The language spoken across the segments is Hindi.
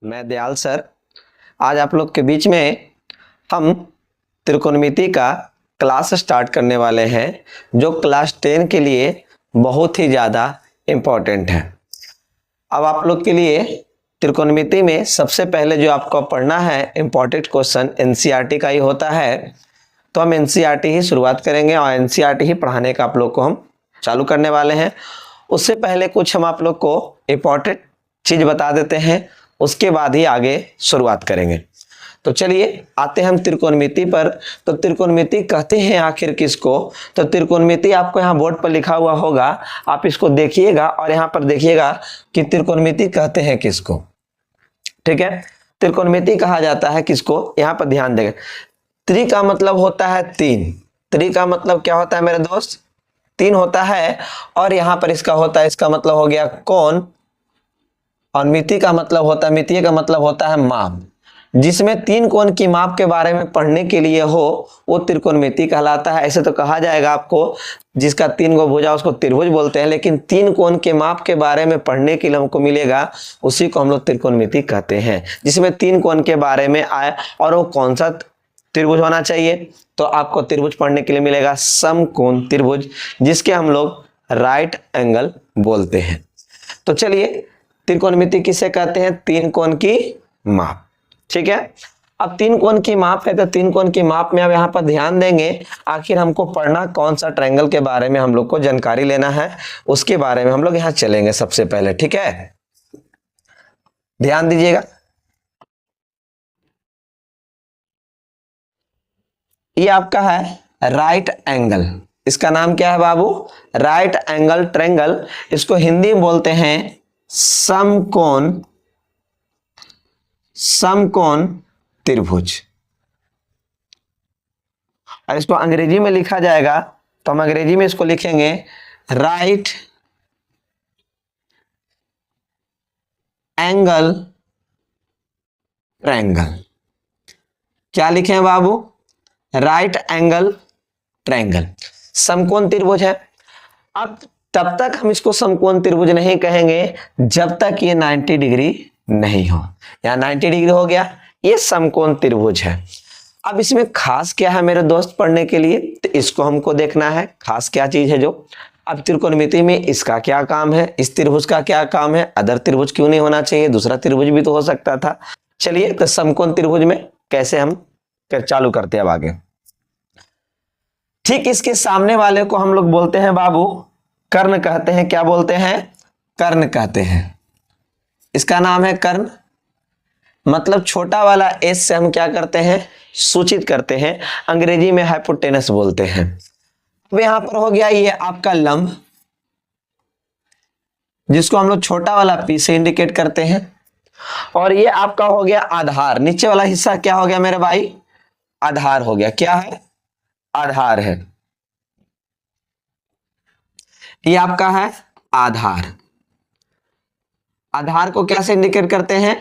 मैं दयाल सर आज आप लोग के बीच में हम त्रिकोणमिति का क्लास स्टार्ट करने वाले हैं जो क्लास 10 के लिए बहुत ही ज़्यादा इम्पोर्टेंट है। अब आप लोग के लिए त्रिकोणमिति में सबसे पहले जो आपको पढ़ना है इम्पोर्टेंट क्वेश्चन एनसीईआरटी का ही होता है, तो हम एनसीईआरटी ही शुरुआत करेंगे और एनसीईआरटी ही पढ़ाने का आप लोग को हम चालू करने वाले हैं। उससे पहले कुछ हम आप लोग को इम्पोर्टेंट चीज़ बता देते हैं, उसके बाद ही आगे शुरुआत करेंगे। तो चलिए आते हैं हम त्रिकोणमिति पर। तो त्रिकोणमिति कहते हैं आखिर किसको? तो त्रिकोणमिति आपको यहाँ बोर्ड पर लिखा हुआ होगा, आप इसको देखिएगा और यहाँ पर देखिएगा कि त्रिकोणमिति कहते हैं किसको। ठीक है, त्रिकोणमिति कहा जाता है किसको, यहाँ पर ध्यान देंगे। त्रि का मतलब होता है तीन। त्रि का मतलब क्या होता है मेरे दोस्त? तीन होता है। और यहाँ पर इसका होता है, इसका मतलब हो गया कोण, और मिति का मतलब होता है, मितीय का मतलब होता है माप। जिसमें तीन कोण की माप के बारे में पढ़ने के लिए हो वो त्रिकोणमिति कहलाता है। ऐसे तो कहा जाएगा आपको जिसका तीन गो भुजा उसको त्रिभुज बोलते हैं, लेकिन तीन कोण के माप के बारे में पढ़ने के लिए हमको मिलेगा उसी को हम लोग त्रिकोणमिति कहते हैं। जिसमें तीन कोण के बारे में आए और वो कौन सा त्रिभुज होना चाहिए, तो आपको त्रिभुज पढ़ने के लिए मिलेगा समकोण त्रिभुज, जिसके हम लोग राइट एंगल बोलते हैं। तो चलिए त्रिकोणमिति किसे कहते हैं? तीन कोण की माप। ठीक है, अब तीन कोण की माप है तो तीन कोण की माप में अब यहाँ पर ध्यान देंगे, आखिर हमको पढ़ना कौन सा ट्रायंगल के बारे में हम लोग को जानकारी लेना है, उसके बारे में हम लोग यहाँ चलेंगे सबसे पहले। ठीक है, ध्यान दीजिएगा। ये आपका है राइट एंगल, इसका नाम क्या है बाबू? Right angle triangle. इसको हिंदी में बोलते हैं समकोण, समकोण त्रिभुज। और इसको अंग्रेजी में लिखा जाएगा तो हम अंग्रेजी में इसको लिखेंगे राइट एंगल ट्रायंगल। क्या लिखे हैं बाबू? राइट एंगल ट्रायंगल, समकोण त्रिभुज है। अब तब तक हम इसको समकोण त्रिभुज नहीं कहेंगे जब तक ये 90 डिग्री नहीं हो। यहाँ 90 डिग्री हो गया, ये समकोण त्रिभुज है। अब इसमें खास क्या है मेरे दोस्त पढ़ने के लिए, तो इसको हमको देखना है खास क्या चीज है जो। अब त्रिकोणमिति में इसका क्या काम है, इस त्रिभुज का क्या काम है, अदर त्रिभुज क्यों नहीं होना चाहिए, दूसरा त्रिभुज भी तो हो सकता था। चलिए तो समकोण त्रिभुज में कैसे हम चालू करते हैं अब आगे। ठीक इसके सामने वाले को हम लोग बोलते हैं बाबू कर्ण कहते हैं। क्या बोलते हैं? कर्ण कहते हैं। इसका नाम है कर्ण, मतलब छोटा वाला एस से हम क्या करते हैं? सूचित करते हैं। अंग्रेजी में हाइपोटेनस बोलते हैं। अब यहां पर हो गया ये आपका लंब, जिसको हम लोग छोटा वाला पी से इंडिकेट करते हैं। और ये आपका हो गया आधार, नीचे वाला हिस्सा क्या हो गया मेरे भाई? आधार हो गया। क्या है? आधार है। ये आपका है आधार। आधार को कैसे इंडिकेट करते हैं?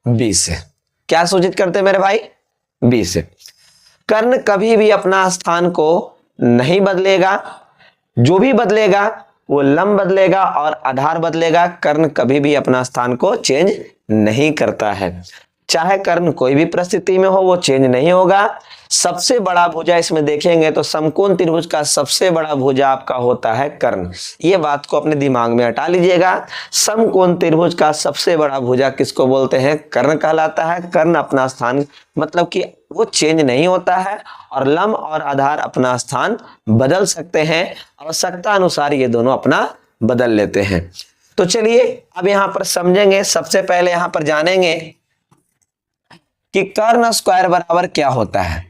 बी से। क्या सूचित करते हैं मेरे भाई? बी से। कर्ण कभी भी अपना स्थान को नहीं बदलेगा, जो भी बदलेगा वो लंब बदलेगा और आधार बदलेगा। कर्ण कभी भी अपना स्थान को चेंज नहीं करता है, चाहे कर्ण कोई भी परिस्थिति में हो वो चेंज नहीं होगा। सबसे बड़ा भुजा इसमें देखेंगे तो समकोण त्रिभुज का सबसे बड़ा भुजा आपका होता है कर्ण। ये बात को अपने दिमाग में हटा लीजिएगा। समकोण त्रिभुज का सबसे बड़ा भुजा किसको बोलते हैं? कर्ण कहलाता है। कर्ण अपना स्थान मतलब कि वो चेंज नहीं होता है, और लंब और आधार अपना स्थान बदल सकते हैं, आवश्यकता अनुसार ये दोनों अपना बदल लेते हैं। तो चलिए अब यहाँ पर समझेंगे। सबसे पहले यहाँ पर जानेंगे कि कर्ण स्क्वायर बराबर क्या होता है।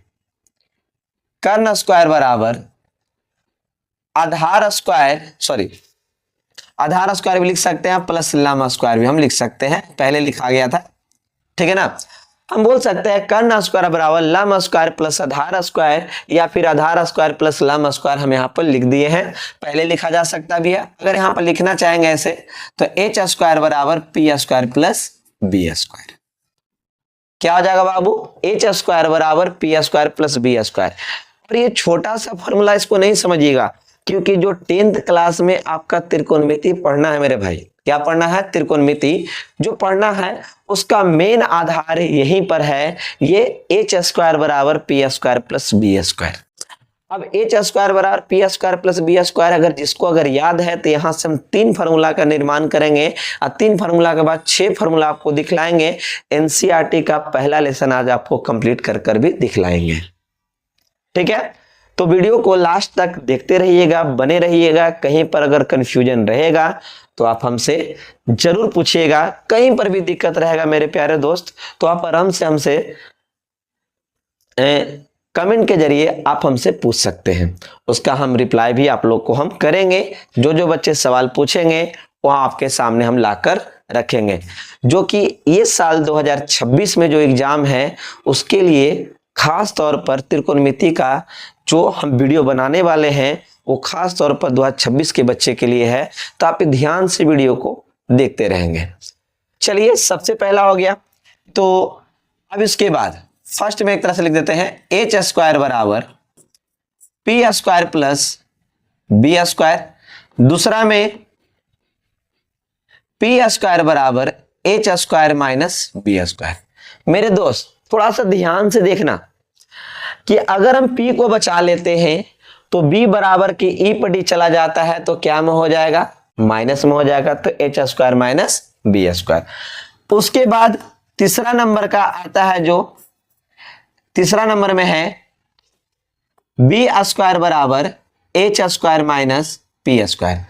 कर्ण स्क्वायर बराबर आधार स्क्वायर, आधार स्क्वायर भी लिख सकते हैं प्लस लंब स्क्वायर भी हम लिख सकते हैं, पहले लिखा गया था। ठीक है ना, हम बोल सकते हैं कर्ण स्क्वायर बराबर लंब स्क्वायर प्लस आधार स्क्वायर, या फिर आधार स्क्वायर प्लस लंब स्क्वायर हम यहाँ पर लिख दिए हैं। पहले लिखा जा सकता भी है, अगर यहाँ पर लिखना चाहेंगे ऐसे तो एच स्क्वायर बराबर P square plus B square. क्या हो जाएगा बाबू? एच स्क्वायर बराबर P square plus B square. और ये छोटा सा फॉर्मूला इसको नहीं समझिएगा, क्योंकि जो 10th क्लास में आपका त्रिकोणमिति पढ़ना है मेरे भाई, क्या पढ़ना है? त्रिकोणमिति जो पढ़ना है उसका मेन आधार यहीं पर है, ये एच स्क्वायर बराबर P square plus B square. अब एच स्क्वायर बराबर P square plus B square अगर याद है तो यहां से हम 3 फार्मूला का निर्माण करेंगे और 3 फार्मूला के बाद 6 फार्मूला आपको दिखलाएंगे। एनसीईआरटी का पहला लेसन आज आपको कंप्लीट कर भी दिखलाएंगे। ठीक है, तो वीडियो को लास्ट तक देखते रहिएगा, बने रहिएगा। कहीं पर अगर कंफ्यूजन रहेगा तो आप हमसे जरूर पूछिएगा, कहीं पर भी दिक्कत रहेगा मेरे प्यारे दोस्त तो आप आराम से हमसे कमेंट के जरिए आप हमसे पूछ सकते हैं, उसका हम रिप्लाई भी आप लोग को हम करेंगे। जो बच्चे सवाल पूछेंगे वह आपके सामने हम लाकर रखेंगे। जो कि ये साल 2026 में जो एग्जाम है उसके लिए खास तौर पर त्रिकोणमिति का जो हम वीडियो बनाने वाले हैं वो खास तौर पर 2026 के बच्चे के लिए है, तो आप ध्यान से वीडियो को देखते रहेंगे। चलिए, सबसे पहला हो गया। तो अब इसके बाद फर्स्ट में एक तरह से लिख देते हैं एच स्क्वायर बराबर P square plus B square. दूसरा में पी स्क्वायर बराबर H square minus B square. मेरे दोस्त थोड़ा सा ध्यान से देखना कि अगर हम p को बचा लेते हैं तो b बराबर की ई पर डी चला जाता है तो क्या में हो जाएगा? माइनस में हो जाएगा, तो H square minus B square. उसके बाद तीसरा नंबर का आता है, जो तीसरा नंबर में है बी स्क्वायर बराबर H square minus P square.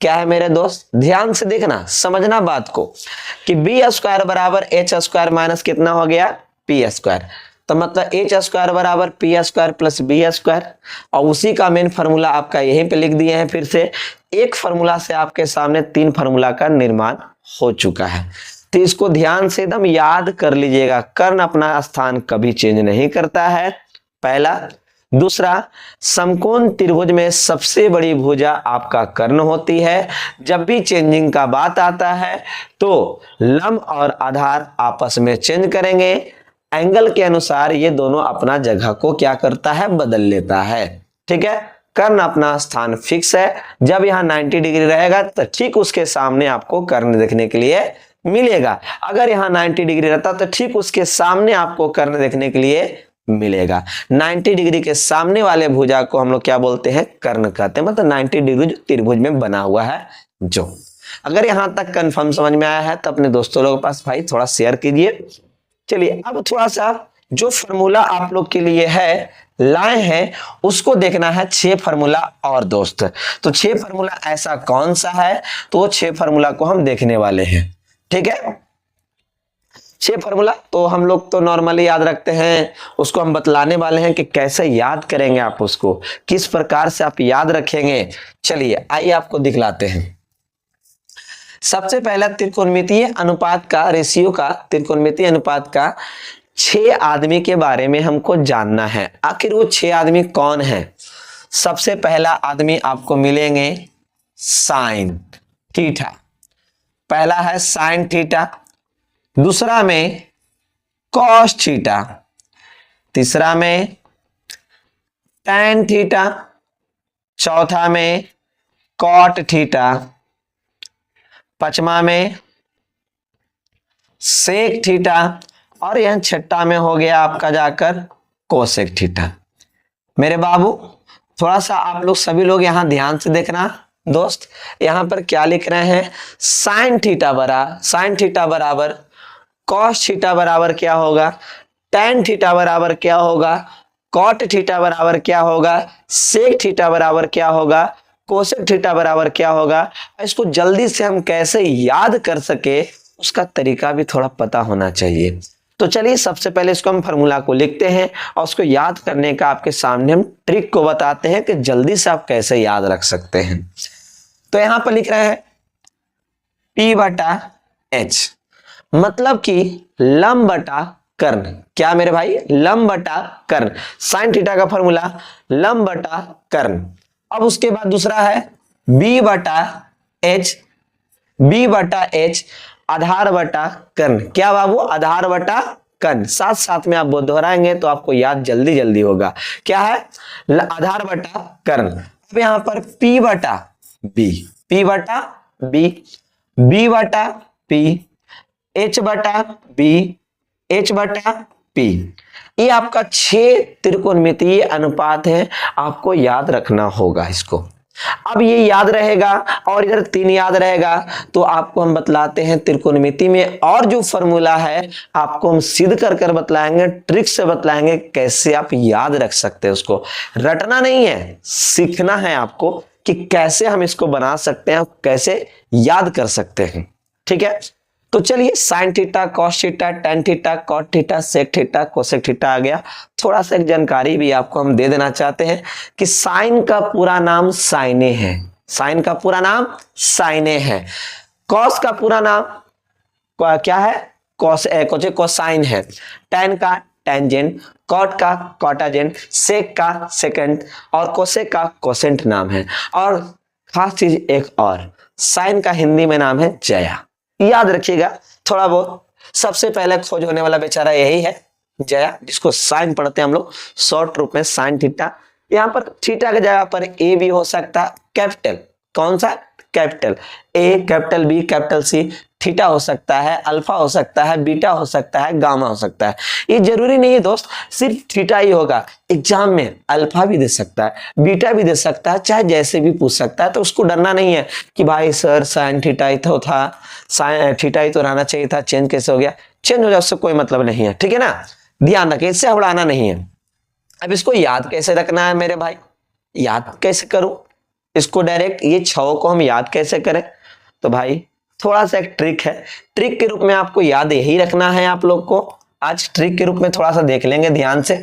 क्या है मेरे दोस्त? ध्यान से देखना, समझना बात को कि बी स्क्वायर बराबर एच स्क्वायर माइनस कितना हो गया? P square. तो मतलब एच स्क्वायर बराबर P square plus B square, और उसी का मेन फार्मूला आपका यहीं पे लिख दिए हैं। फिर से एक फार्मूला से आपके सामने 3 फार्मूला का निर्माण हो चुका है, तो इसको ध्यान से एकदम याद कर लीजिएगा। कर्ण अपना स्थान कभी चेंज नहीं करता है, पहला। दूसरा, समकोण त्रिभुज में सबसे बड़ी भुजा आपका कर्ण होती है। जब भी चेंजिंग का बात आता है तो लंब और आधार आपस में चेंज करेंगे, एंगल के अनुसार ये दोनों अपना जगह को क्या करता है? बदल लेता है। ठीक है, कर्ण अपना स्थान फिक्स है। जब यहाँ 90 डिग्री रहेगा तो ठीक उसके सामने आपको कर्ण देखने के लिए मिलेगा। अगर यहाँ 90 डिग्री रहता तो ठीक उसके सामने आपको कर्ण देखने के लिए मिलेगा। 90 डिग्री के सामने वाले भुजा को हम लोग क्या बोलते हैं? कर्ण कहते हैं। मतलब 90 डिग्री जो त्रिभुज में बना हुआ है। जो अगर यहां तक कंफर्म समझ में आया है तो अपने दोस्तों लोगों के पास भाई थोड़ा शेयर कीजिए। चलिए, अब थोड़ा सा जो फार्मूला आप लोग के लिए है लाए हैं उसको देखना है। 6 फार्मूला और दोस्त, तो 6 फार्मूला ऐसा कौन सा है? तो 6 फार्मूला को हम देखने वाले हैं। ठीक है, 6 फार्मूला तो हम लोग तो नॉर्मली याद रखते हैं, उसको हम बतलाने वाले हैं कि कैसे याद करेंगे आप उसको, किस प्रकार से आप याद रखेंगे। चलिए आइए आपको दिखलाते हैं। सबसे पहला त्रिकोणमितीय अनुपात का रेशियो का, त्रिकोणमितीय अनुपात का 6 आदमी के बारे में हमको जानना है। आखिर वो 6 आदमी कौन है? सबसे पहला आदमी आपको मिलेंगे साइन थीटा, पहला है साइन थीटा। दूसरा में कॉस थीटा, तीसरा में टैन थीटा, चौथा में कॉट थीटा, पांचवा में सेक थीटा, और यह छठा में हो गया आपका जाकर कोसेक थीटा। मेरे बाबू थोड़ा सा आप लोग सभी लोग यहां ध्यान से देखना दोस्त, यहां पर क्या लिख रहे हैं? साइन थीटा बराबर कॉस थीटा बराबर क्या होगा? टैन थीटा बराबर क्या होगा? कॉट थीटा बराबर क्या होगा? सेक थीटा बराबर क्या होगा? कोसेक थीटा बराबर क्या होगा? इसको जल्दी से हम कैसे याद कर सके उसका तरीका भी थोड़ा पता होना चाहिए। तो चलिए सबसे पहले इसको हम फार्मूला को लिखते हैं और उसको याद करने का आपके सामने हम ट्रिक को बताते हैं कि जल्दी से आप कैसे याद रख सकते हैं। तो यहां पर लिख रहे हैं P बटा H, मतलब कि लंब बटा कर्ण। क्या मेरे भाई? लंब बटा कर्ण। साइन थीटा का फार्मूला लंब बटा कर्ण। अब उसके बाद दूसरा है B बटा H आधार बटा कर्ण। क्या बाबू? आधार बटा कर्ण। साथ साथ में आप वो दोहराएंगे तो आपको याद जल्दी होगा। क्या है? आधार बटा कर्ण। अब यहां पर P बटा B बी बटा पी, एच बटा बी, एच बटा पी। ये आपका 6 त्रिकोणमितीय अनुपात है, आपको याद रखना होगा इसको। अब ये याद रहेगा और इधर 3 याद रहेगा, तो आपको हम बतलाते हैं त्रिकोणमिति में और जो फॉर्मूला है आपको हम सिद्ध कर कर बतलाएंगे, ट्रिक से बतलाएंगे कैसे आप याद रख सकते हैं। उसको रटना नहीं है, सीखना है आपको कि कैसे हम इसको बना सकते हैं, कैसे याद कर सकते हैं। ठीक है, तो चलिए sine theta, cos theta, tan theta, cot theta, sec theta, cosec theta आ गया। थोड़ा सा एक जानकारी भी आपको हम दे देना चाहते हैं कि साइन का पूरा नाम साइने है, साइन का पूरा नाम साइने है। कॉस का पूरा नाम क्या है? कोसाइन है। टेन का टेंजेंट, कॉट का कॉटाजेंट, सेक का सेकेंड और कोसेक का कोसेंट नाम है। और खास चीज एक और, साइन का हिंदी में नाम है जया। याद रखिएगा थोड़ा बहुत। सबसे पहले खोज होने वाला बेचारा यही है, जया, जिसको साइन पढ़ते हैं हम लोग शॉर्ट रूप में साइन थीटा। यहाँ पर थीटा की जगह पर ए भी हो सकता है कैपिटल। कौन सा? Capital A, capital B, capital C. Theta हो सकता है, अल्फा हो सकता है, बीटा हो सकता है, गामा हो सकता है। ये जरूरी नहीं है दोस्त सिर्फ थीटा ही होगा, एग्जाम में अल्फा भी दे सकता है, बीटा भी दे सकता है, चाहे जैसे भी पूछ सकता है। तो उसको डरना नहीं है कि भाई सर साइन थीटा ही तो था, साइन थीटा ही तो रहना चाहिए था, चेंज कैसे हो गया? चेंज हो जाए उससे कोई मतलब नहीं है, ठीक है ना। ध्यान रखें, इससे हड़ाना नहीं है। अब इसको याद कैसे रखना है मेरे भाई? याद कैसे करूं इसको? डायरेक्ट ये 6 को हम याद कैसे करें? तो भाई थोड़ा सा एक ट्रिक है, ट्रिक के रूप में आपको याद यही रखना है। आप लोग को आज ट्रिक के रूप में थोड़ा सा देख लेंगे ध्यान से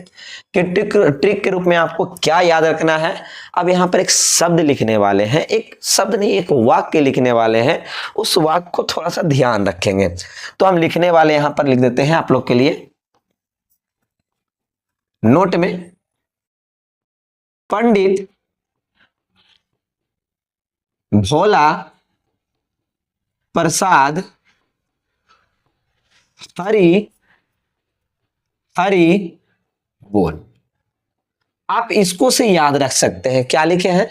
कि ट्रिक के रूप में आपको क्या याद रखना है। अब यहाँ पर एक शब्द लिखने वाले हैं, एक शब्द नहीं एक वाक्य लिखने वाले हैं, उस वाक्य को थोड़ा सा ध्यान रखेंगे। तो हम लिखने वाले यहाँ पर लिख देते हैं आप लोग के लिए नोट में, पंडित भोला प्रसाद हरि हरि बोल। आप इसको से याद रख सकते हैं। क्या लिखे हैं?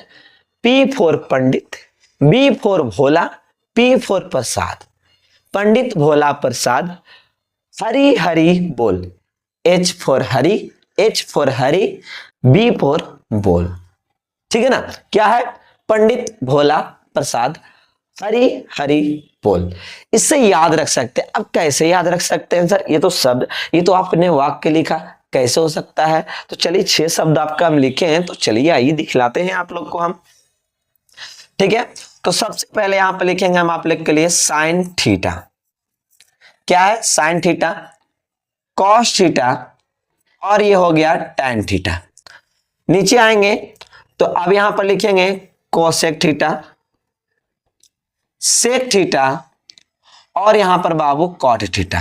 P for Pandit, B for Bhola, P for Prasad. Pandit Bhola Prasad Hari Hari बोल। H for Hari, H for Hari, B for बोल। ठीक है ना? क्या है? पंडित भोला प्रसाद हरि हरि बोल। इससे याद रख सकते हैं। अब कैसे याद रख सकते हैं सर? ये तो शब्द, ये तो आपने वाक्य लिखा, कैसे हो सकता है? तो चलिए 6 शब्द आपका हम लिखे हैं, तो चलिए आइए दिखलाते हैं आप लोग को हम। ठीक है, तो सबसे पहले यहां पर लिखेंगे हम आप लोग के लिए साइन थीटा। क्या है? साइन थीटा, कॉस थीटा और ये हो गया टैन थीटा। नीचे आएंगे तो अब यहां पर लिखेंगे कोसेक थीटा, सेक थीटा और यहां पर बाबू कॉट थीटा।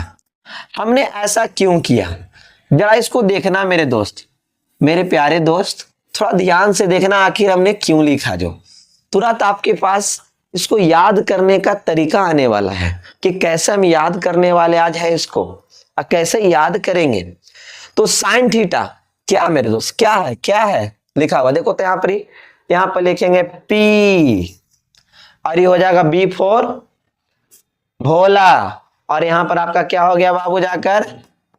हमने ऐसा क्यों किया? जरा इसको देखना मेरे दोस्त, मेरे प्यारे दोस्त, थोड़ा ध्यान से देखना आखिर हमने क्यों लिखा। जो तुरंत आपके पास इसको याद करने का तरीका आने वाला है कि कैसे हम याद करने वाले आज है इसको और कैसे याद करेंगे। तो साइन थीटा क्या मेरे दोस्त? क्या है? क्या है लिखा हुआ? देखो तो यहां पर लिखेंगे पी और ये हो जाएगा बी फॉर भोला और यहां पर आपका क्या हो गया बाबू जाकर?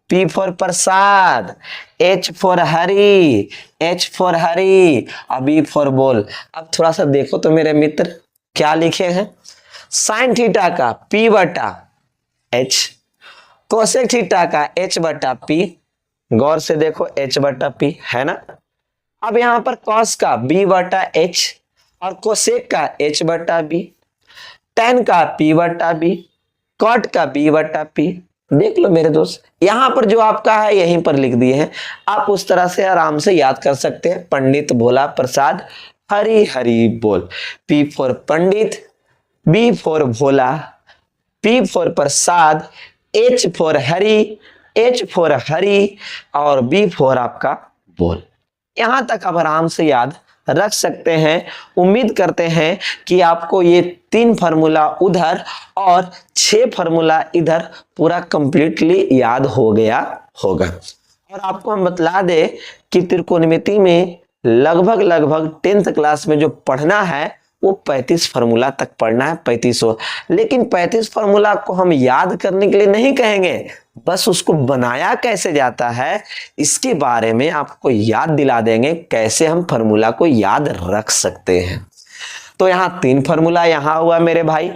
P for Prasad, H for Hari, H for Hari और बी फॉर बोल। अब थोड़ा सा देखो तो मेरे मित्र क्या लिखे हैं? साइन थीटा का पी बटा एच, कोसेक थीटा का एच बटा पी। गौर से देखो एच बटा पी है ना। अब यहां पर कॉस का बी बटा एच और कोसेक का एच बटा बी, टेन का पी बटा बी, कॉट का बी बटा पी। देख लो मेरे दोस्त, यहां पर जो आपका है यहीं पर लिख दिए हैं। आप उस तरह से आराम से याद कर सकते हैं। पंडित भोला प्रसाद हरि हरि बोल। P for Pandit, B for Bhola, P for Prasad, H for Hari, H for Hari और बी फॉर आपका बोल। यहां तक आप आराम से याद रख सकते हैं। उम्मीद करते हैं कि आपको ये 3 फार्मूला उधर और 6 फार्मूला इधर पूरा कंप्लीटली याद हो गया होगा। और आपको हम बतला दें कि त्रिकोणमिति में लगभग 10th क्लास में जो पढ़ना है वो 35 फार्मूला तक पढ़ना है, 3500। लेकिन 35 फार्मूला को हम याद करने के लिए नहीं कहेंगे, बस उसको बनाया कैसे जाता है इसके बारे में आपको याद दिला देंगे, कैसे हम फार्मूला को याद रख सकते हैं। तो यहाँ 3 फार्मूला यहाँ हुआ मेरे भाई,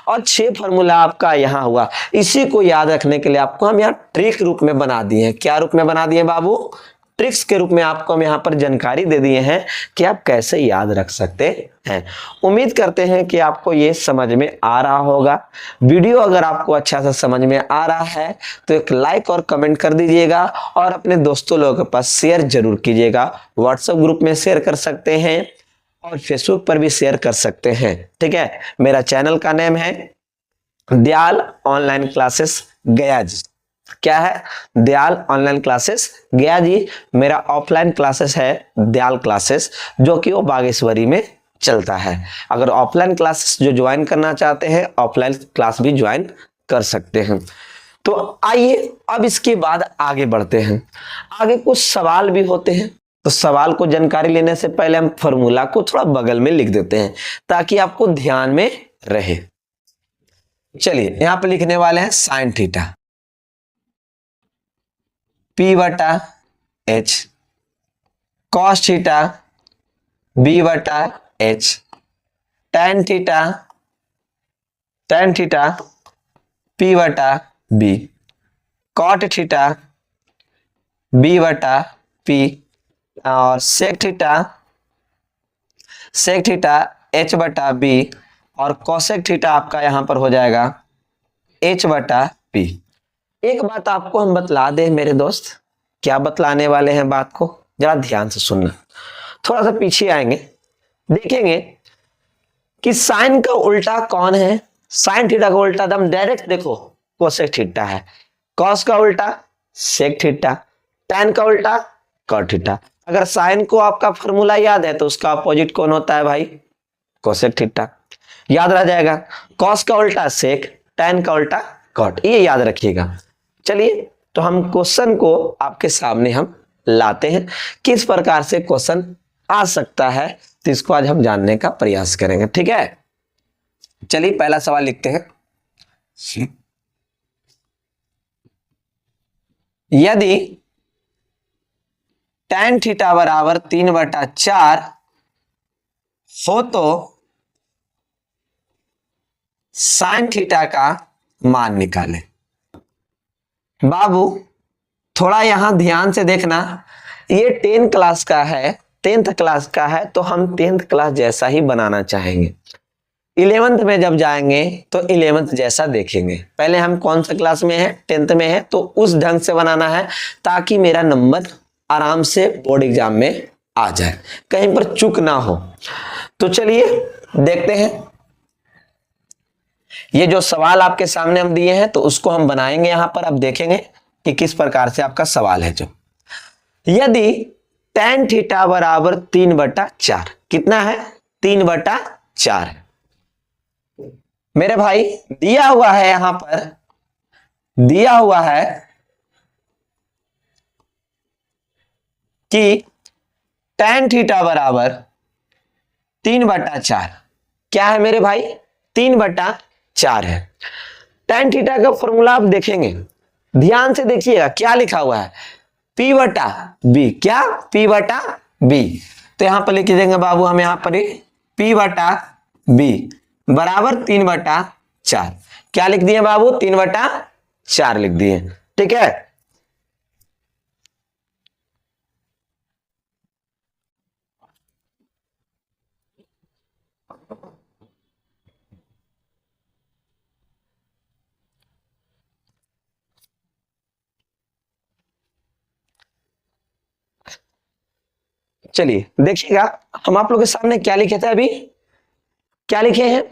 और 6 फार्मूला आपका यहाँ हुआ। इसी को याद रखने के लिए आपको हम यहाँ ट्रिक रूप में बना दिए हैं। क्या रूप में बना दिए बाबू? ट्रिक्स के रूप में आपको हम यहाँ पर जानकारी दे दिए हैं कि आप कैसे याद रख सकते हैं। उम्मीद करते हैं कि आपको ये समझ में आ रहा होगा। वीडियो अगर आपको अच्छा सा समझ में आ रहा है तो एक लाइक और कमेंट कर दीजिएगा, और अपने दोस्तों लोगों के पास शेयर जरूर कीजिएगा। व्हाट्सएप ग्रुप में शेयर कर सकते हैं और फेसबुक पर भी शेयर कर सकते हैं, ठीक है। मेरा चैनल का नेम है दयाल ऑनलाइन क्लासेस गया जी। क्या है? दयाल ऑनलाइन क्लासेस गया जी। मेरा ऑफलाइन क्लासेस है दयाल क्लासेस, जो कि वो बागेश्वरी में चलता है। अगर ऑफलाइन क्लासेस जो ज्वाइन करना चाहते हैं, ऑफलाइन क्लास भी ज्वाइन कर सकते हैं। तो आइए अब इसके बाद आगे बढ़ते हैं। आगे कुछ सवाल भी होते हैं, तो सवाल को जानकारी लेने से पहले हम फॉर्मूला को थोड़ा बगल में लिख देते हैं ताकि आपको ध्यान में रहे। चलिए यहां पे लिखने वाले हैं साइन थीटा P बटा H, कॉस थीटा B बटा H, tan थीटा P बटा B, कॉट थीटा B बटा P, और सेक थीटा H बटा B, और कोसेक थीटा आपका यहां पर हो जाएगा H बटा P। एक बात आपको हम बतला दें मेरे दोस्त, क्या बतलाने वाले हैं बात को जरा ध्यान से सुनना। थोड़ा सा पीछे आएंगे, देखेंगे कि साइन का उल्टा कौन है। साइन थीटा का उल्टा एकदम डायरेक्ट देखो कोसेक थीटा है, कॉस का उल्टा सेक थीटा, टैन का उल्टा कॉट थीटा। अगर साइन को आपका फॉर्मूला याद है तो उसका अपोजिट कौन होता है भाई? Cosec theta. याद रह जाएगा, कॉस का उल्टा सेक, टैन का उल्टा कॉट, ये याद रखिएगा। चलिए तो हम क्वेश्चन को आपके सामने हम लाते हैं, किस प्रकार से क्वेश्चन आ सकता है, तो इसको आज हम जानने का प्रयास करेंगे, ठीक है। चलिए पहला सवाल लिखते हैं। यदि tan थीटा बराबर 3/4 हो तो साइन थीटा का मान निकालें। बाबू थोड़ा यहां ध्यान से देखना, ये 10 क्लास का है, 10th क्लास का है, तो हम 10th क्लास जैसा ही बनाना चाहेंगे। 11th में जब जाएंगे तो 11th जैसा देखेंगे। पहले हम कौन सा क्लास में है? 10th में है, तो उस ढंग से बनाना है ताकि मेरा नंबर आराम से बोर्ड एग्जाम में आ जाए, कहीं पर चूक ना हो। तो चलिए देखते हैं, ये जो सवाल आपके सामने हम दिए हैं तो उसको हम बनाएंगे यहां पर। अब देखेंगे कि किस प्रकार से आपका सवाल है। जो यदि tan थीटा बराबर 3/4, कितना है? 3/4 है मेरे भाई। दिया हुआ है यहां पर, दिया हुआ है कि tan थीटा बराबर 3/4 क्या है मेरे भाई? 3/4 है। tan थीटा का फॉर्मूला आप देखेंगे, ध्यान से देखिएगा क्या लिखा हुआ है, P बटा B। क्या? P बटा B। तो यहां पर लिख देंगे बाबू हम यहां पर P बटा B बराबर 3/4। क्या लिख दिए बाबू? 3/4 लिख दिए, ठीक है। चलिए देखिएगा, हम आप लोग के सामने क्या लिखे थे अभी, क्या लिखे हैं?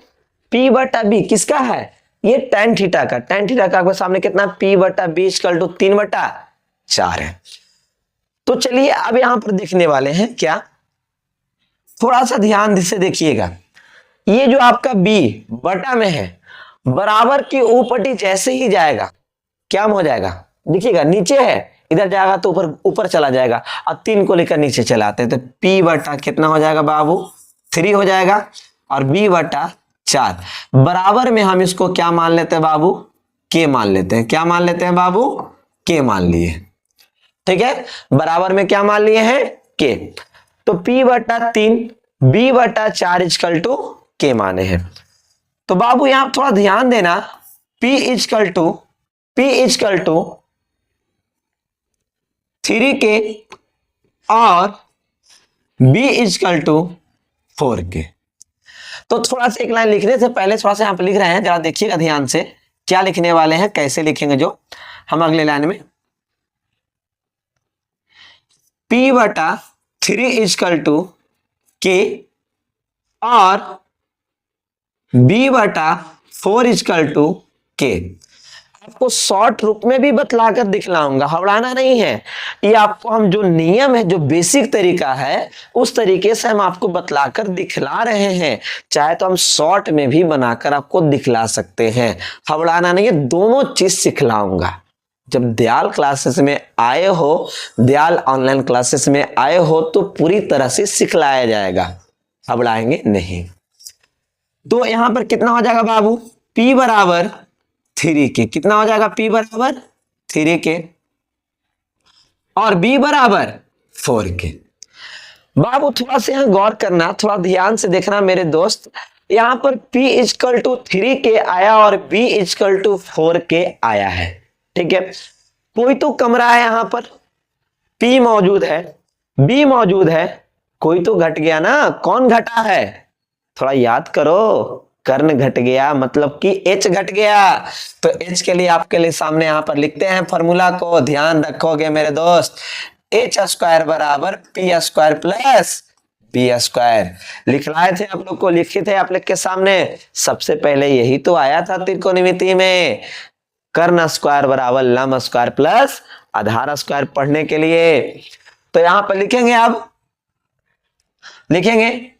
P बटा B किसका है? ये tan थीटा का। tan थीटा का आपके सामने कितना? P बटा B = 3/4 है। तो चलिए अब यहां पर देखने वाले हैं क्या, थोड़ा सा ध्यान से देखिएगा। ये जो आपका B बटा में है, बराबर की ऊपरी जैसे ही जाएगा क्या हो जाएगा? देखिएगा नीचे है, इधर जाएगा तो ऊपर ऊपर चला जाएगा, और 3 को लेकर नीचे चलाते हैं तो P बटा कितना हो जाएगा बाबू? 3 हो जाएगा। और b/4 बराबर में हम इसको क्या मान लेते हैं बाबू, k मान लेते हैं। क्या मान लेते हैं बाबू, k मान लिए। ठीक है, बराबर में क्या मान लिए हैं, k। तो p/3 b/4 equal to k माने हैं। तो बाबू यहां थोड़ा ध्यान देना, p इक्वल टू 3k और b इक्वल टू 4k। तो थोड़ा सा एक लाइन लिखने से पहले थोड़ा सा यहां पर लिख रहे हैं, जरा देखिएगा ध्यान से क्या लिखने वाले हैं, कैसे लिखेंगे जो हम अगले लाइन में। p/3 इक्वल टू k और b/4 इक्वल टू k। आपको शॉर्ट रूप में भी बतलाकर दिखलाऊंगा, हवड़ाना नहीं है। ये आपको हम जो नियम है, जो बेसिक तरीका है, उस तरीके से हम आपको बतलाकर दिखला रहे हैं। चाहे तो हम शॉर्ट में भी बनाकर आपको दिखला सकते हैं, हवड़ाना नहीं है, दोनों चीज सिखलाऊंगा। जब दयाल क्लासेस में आए हो, दयाल ऑनलाइन क्लासेस में आए हो, तो पूरी तरह से सिखलाया जाएगा, हवड़ाएंगे नहीं। तो यहां पर कितना हो जाएगा बाबू, p बराबर 3k। कितना हो जाएगा, p बराबर 3k और b बराबर 4k। बाबू थोड़ा सा यहां गौर करना, थोड़ा ध्यान से देखना मेरे दोस्त। यहां पर p इक्वल टू 3k आया और b इक्वल टू 4k आया है। ठीक है, कोई तो कमरा है, यहां पर p मौजूद है, b मौजूद है, कोई तो घट गया ना। कौन घटा है, थोड़ा याद करो। कर्ण घट गया मतलब कि h घट गया। तो h के लिए आपके लिए सामने यहां पर लिखते हैं फॉर्मूला को, ध्यान रखोगे मेरे दोस्त। h² बराबर p² प्लस b²। लिखलाए थे आप लोग को, लिखे थे आप लोग के सामने। सबसे पहले यही तो आया था त्रिकोणमिति में, कर्ण स्क्वायर बराबर लंब स्क्वायर प्लस आधार स्क्वायर पढ़ने के लिए। तो यहां पर लिखेंगे, अब लिखेंगे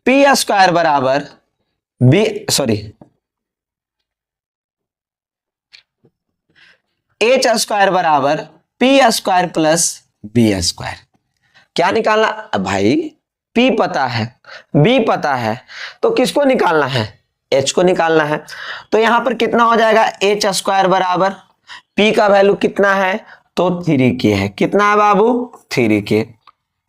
p² बराबर h² बराबर p² प्लस b²। क्या निकालना भाई, p पता है, b पता है, तो किसको निकालना है, h को निकालना है। तो यहां पर कितना हो जाएगा, h² बराबर p का वैल्यू कितना है, तो 3k है। कितना है बाबू, 3k।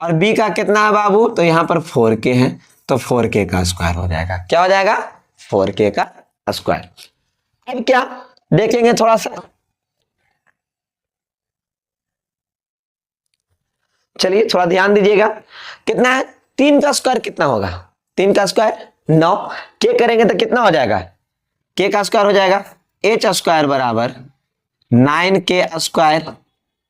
और b का कितना है बाबू, तो यहां पर 4k है, तो 4k का स्क्वायर हो जाएगा। क्या हो जाएगा, 4k का स्क्वायर। अब क्या देखेंगे थोड़ा सा, चलिए थोड़ा ध्यान दीजिएगा। कितना है, 3 का स्क्वायर कितना होगा, 3 का स्क्वायर 9। k करेंगे तो कितना हो जाएगा, k का स्क्वायर हो जाएगा h² बराबर 9k स्क्वायर,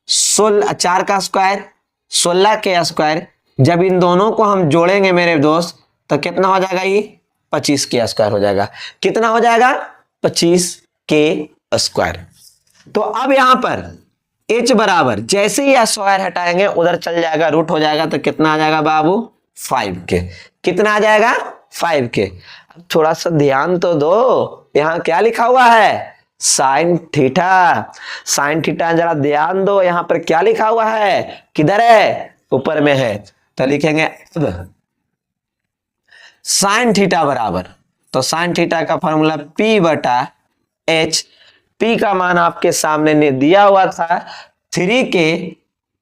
4 का स्क्वायर 16k स्क्वायर। जब इन दोनों को हम जोड़ेंगे मेरे दोस्त, तो कितना हो जाएगा, ये 25k स्क्वायर हो जाएगा। कितना हो जाएगा, 25k स्क्वायर। तो अब यहां पर h बराबर जैसे ही स्क्वायर हटाएंगे उधर चल जाएगा, रूट हो जाएगा, तो कितना आ जाएगा बाबू, 5k। कितना आ जाएगा, 5k। अब थोड़ा सा ध्यान तो दो, यहां क्या लिखा हुआ है, साइन थीटा। साइन थीटा जरा ध्यान दो, यहां पर क्या लिखा हुआ है, किधर है, ऊपर में है। तो लिखेंगे अब साइन थीटा बराबर, तो साइन थीटा का फॉर्मूला p/h। p का मान आपके सामने ने दिया हुआ था 3k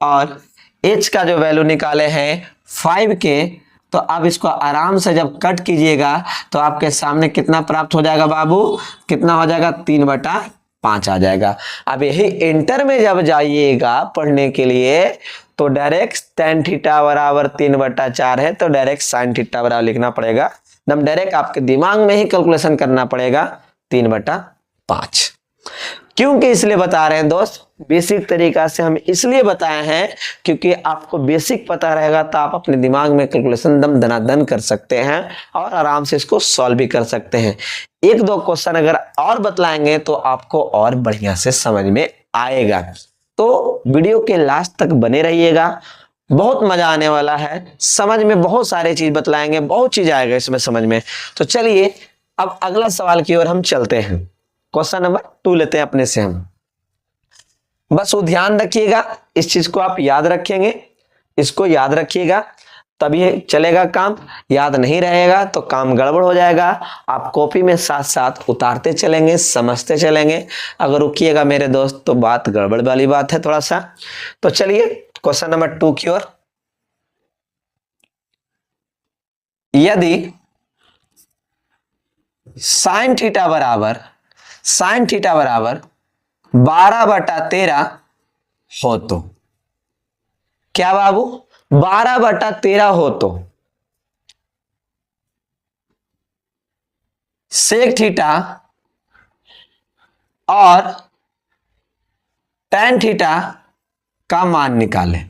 और h का जो वैल्यू निकाले हैं 5k। तो अब इसको आराम से जब कट कीजिएगा तो आपके सामने कितना प्राप्त हो जाएगा बाबू, कितना हो जाएगा, 3/5 आ जाएगा। अब यही इंटर में जब जाइएगा पढ़ने के लिए, तो डायरेक्ट tan थीटा बराबर 3/4 है, तो डायरेक्ट sin थीटा बराबर लिखना पड़ेगा, एकदम डायरेक्ट आपके दिमाग में ही कैलकुलेशन करना पड़ेगा, 3/5। क्योंकि इसलिए बता रहे हैं दोस्त, बेसिक तरीका से हम इसलिए बताए हैं क्योंकि आपको बेसिक पता रहेगा तो आप अपने दिमाग में कैलकुलेशन दम दनादन कर सकते हैं और आराम से इसको सॉल्व भी कर सकते हैं। 1-2 क्वेश्चन अगर और बतलाएंगे तो आपको और बढ़िया से समझ में आएगा। तो वीडियो के लास्ट तक बने रहिएगा, बहुत मजा आने वाला है, समझ में बहुत सारे चीज बतलाएंगे, बहुत चीज आएगा इसमें समझ में। तो चलिए अब अगला सवाल की ओर हम चलते हैं। क्वेश्चन नंबर 2 लेते हैं अपने से हम। बस वो ध्यान रखिएगा, इस चीज को आप याद रखेंगे, इसको याद रखिएगा। तभी चलेगा काम। याद नहीं रहेगा तो काम गड़बड़ हो जाएगा। आप कॉपी में साथ साथ उतारते चलेंगे, समझते चलेंगे। अगर रुकिएगा मेरे दोस्त तो बात गड़बड़ वाली बात है थोड़ा सा। तो चलिए क्वेश्चन नंबर 2 की ओर। यदि साइन थीटा बराबर 12/13 हो तो, क्या बाबू 12/13 हो तो सेक थीटा और टैन थीटा का मान निकालें।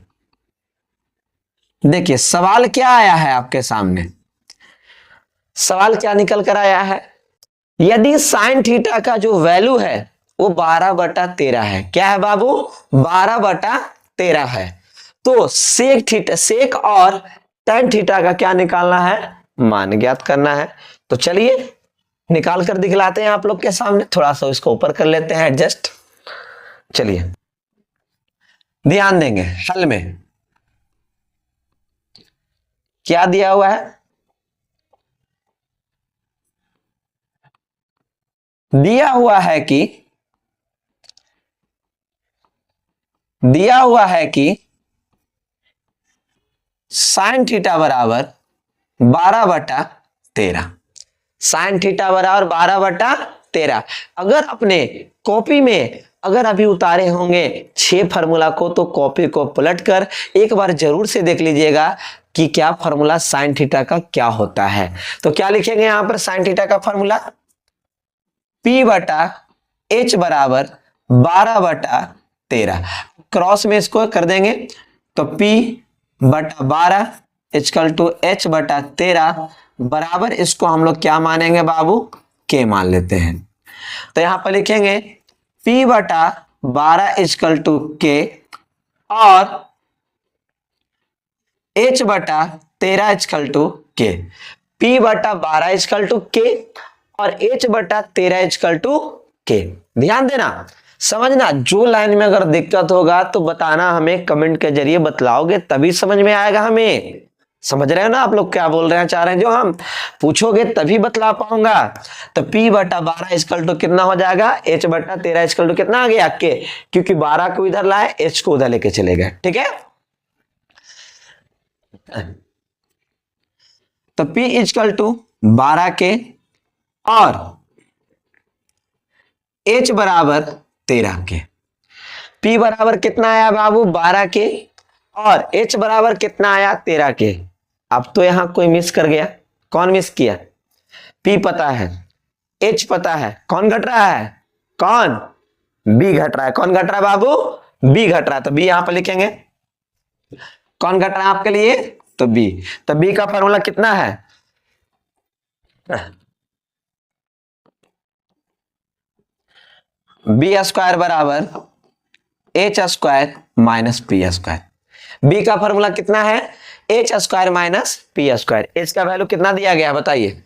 देखिए सवाल क्या आया है आपके सामने, सवाल क्या निकल कर आया है। यदि साइन थीटा का जो वैल्यू है वो 12/13 है, क्या है बाबू 12/13 है, तो सेक और टैन थीटा का क्या निकालना है, मान ज्ञात करना है। तो चलिए निकाल कर दिखलाते हैं आप लोग के सामने। थोड़ा सा इसको ऊपर कर लेते हैं एडजस्ट। चलिए ध्यान देंगे हल में क्या दिया हुआ है। दिया हुआ है कि साइन थीटा बराबर 12/13, साइन थीटा बराबर 12/13। अगर अपने कॉपी में अगर अभी उतारे होंगे 6 फार्मूला को तो कॉपी को पलट कर एक बार जरूर से देख लीजिएगा कि क्या फार्मूला साइन थीटा का क्या होता है। तो क्या लिखेंगे यहां पर साइन थीटा का फार्मूला, P/H बराबर 12/13। क्रॉस में इसको कर देंगे तो P/12 इक्वल टू H/13 बराबर, इसको हम लोग क्या मानेंगे बाबू, K मान लेते हैं। तो यहां पर लिखेंगे P/12 इक्वल टू K और H/13 equal to K। P/12 equal to K और H/13 इक्वल टू K। ध्यान देना, समझना, जो लाइन में अगर दिक्कत होगा तो बताना हमें, कमेंट के जरिए बतलाओगे तभी समझ में आएगा हमें। समझ रहे हो ना आप लोग क्या बोल रहे हैं, चाह रहे हैं जो हम पूछोगे तभी बतला पाऊंगा। तो P/12 इक्वल टू कितना हो जाएगा, H/13 इक्वल टू कितना आ गया K, क्योंकि 12 को इधर लाए H को उधर लेके चले गए। ठीक है, तो P इक्वल टू 12K और H बराबर 13K। P बराबर कितना आया बाबू 12K और H बराबर कितना आया 13K। अब तो यहां कोई मिस कर गया, कौन मिस किया, P पता है, H पता है, कौन घट रहा है, कौन B घट रहा है। कौन घट रहा है बाबू, B घट रहा है, तो B यहां पर लिखेंगे। कौन घट रहा है आपके लिए, तो B। तो B का फॉर्मूला कितना है, B² बराबर H² माइनस P²। B का फॉर्मूला कितना है, H² माइनस P²। H का वैल्यू कितना दिया गया बताइए,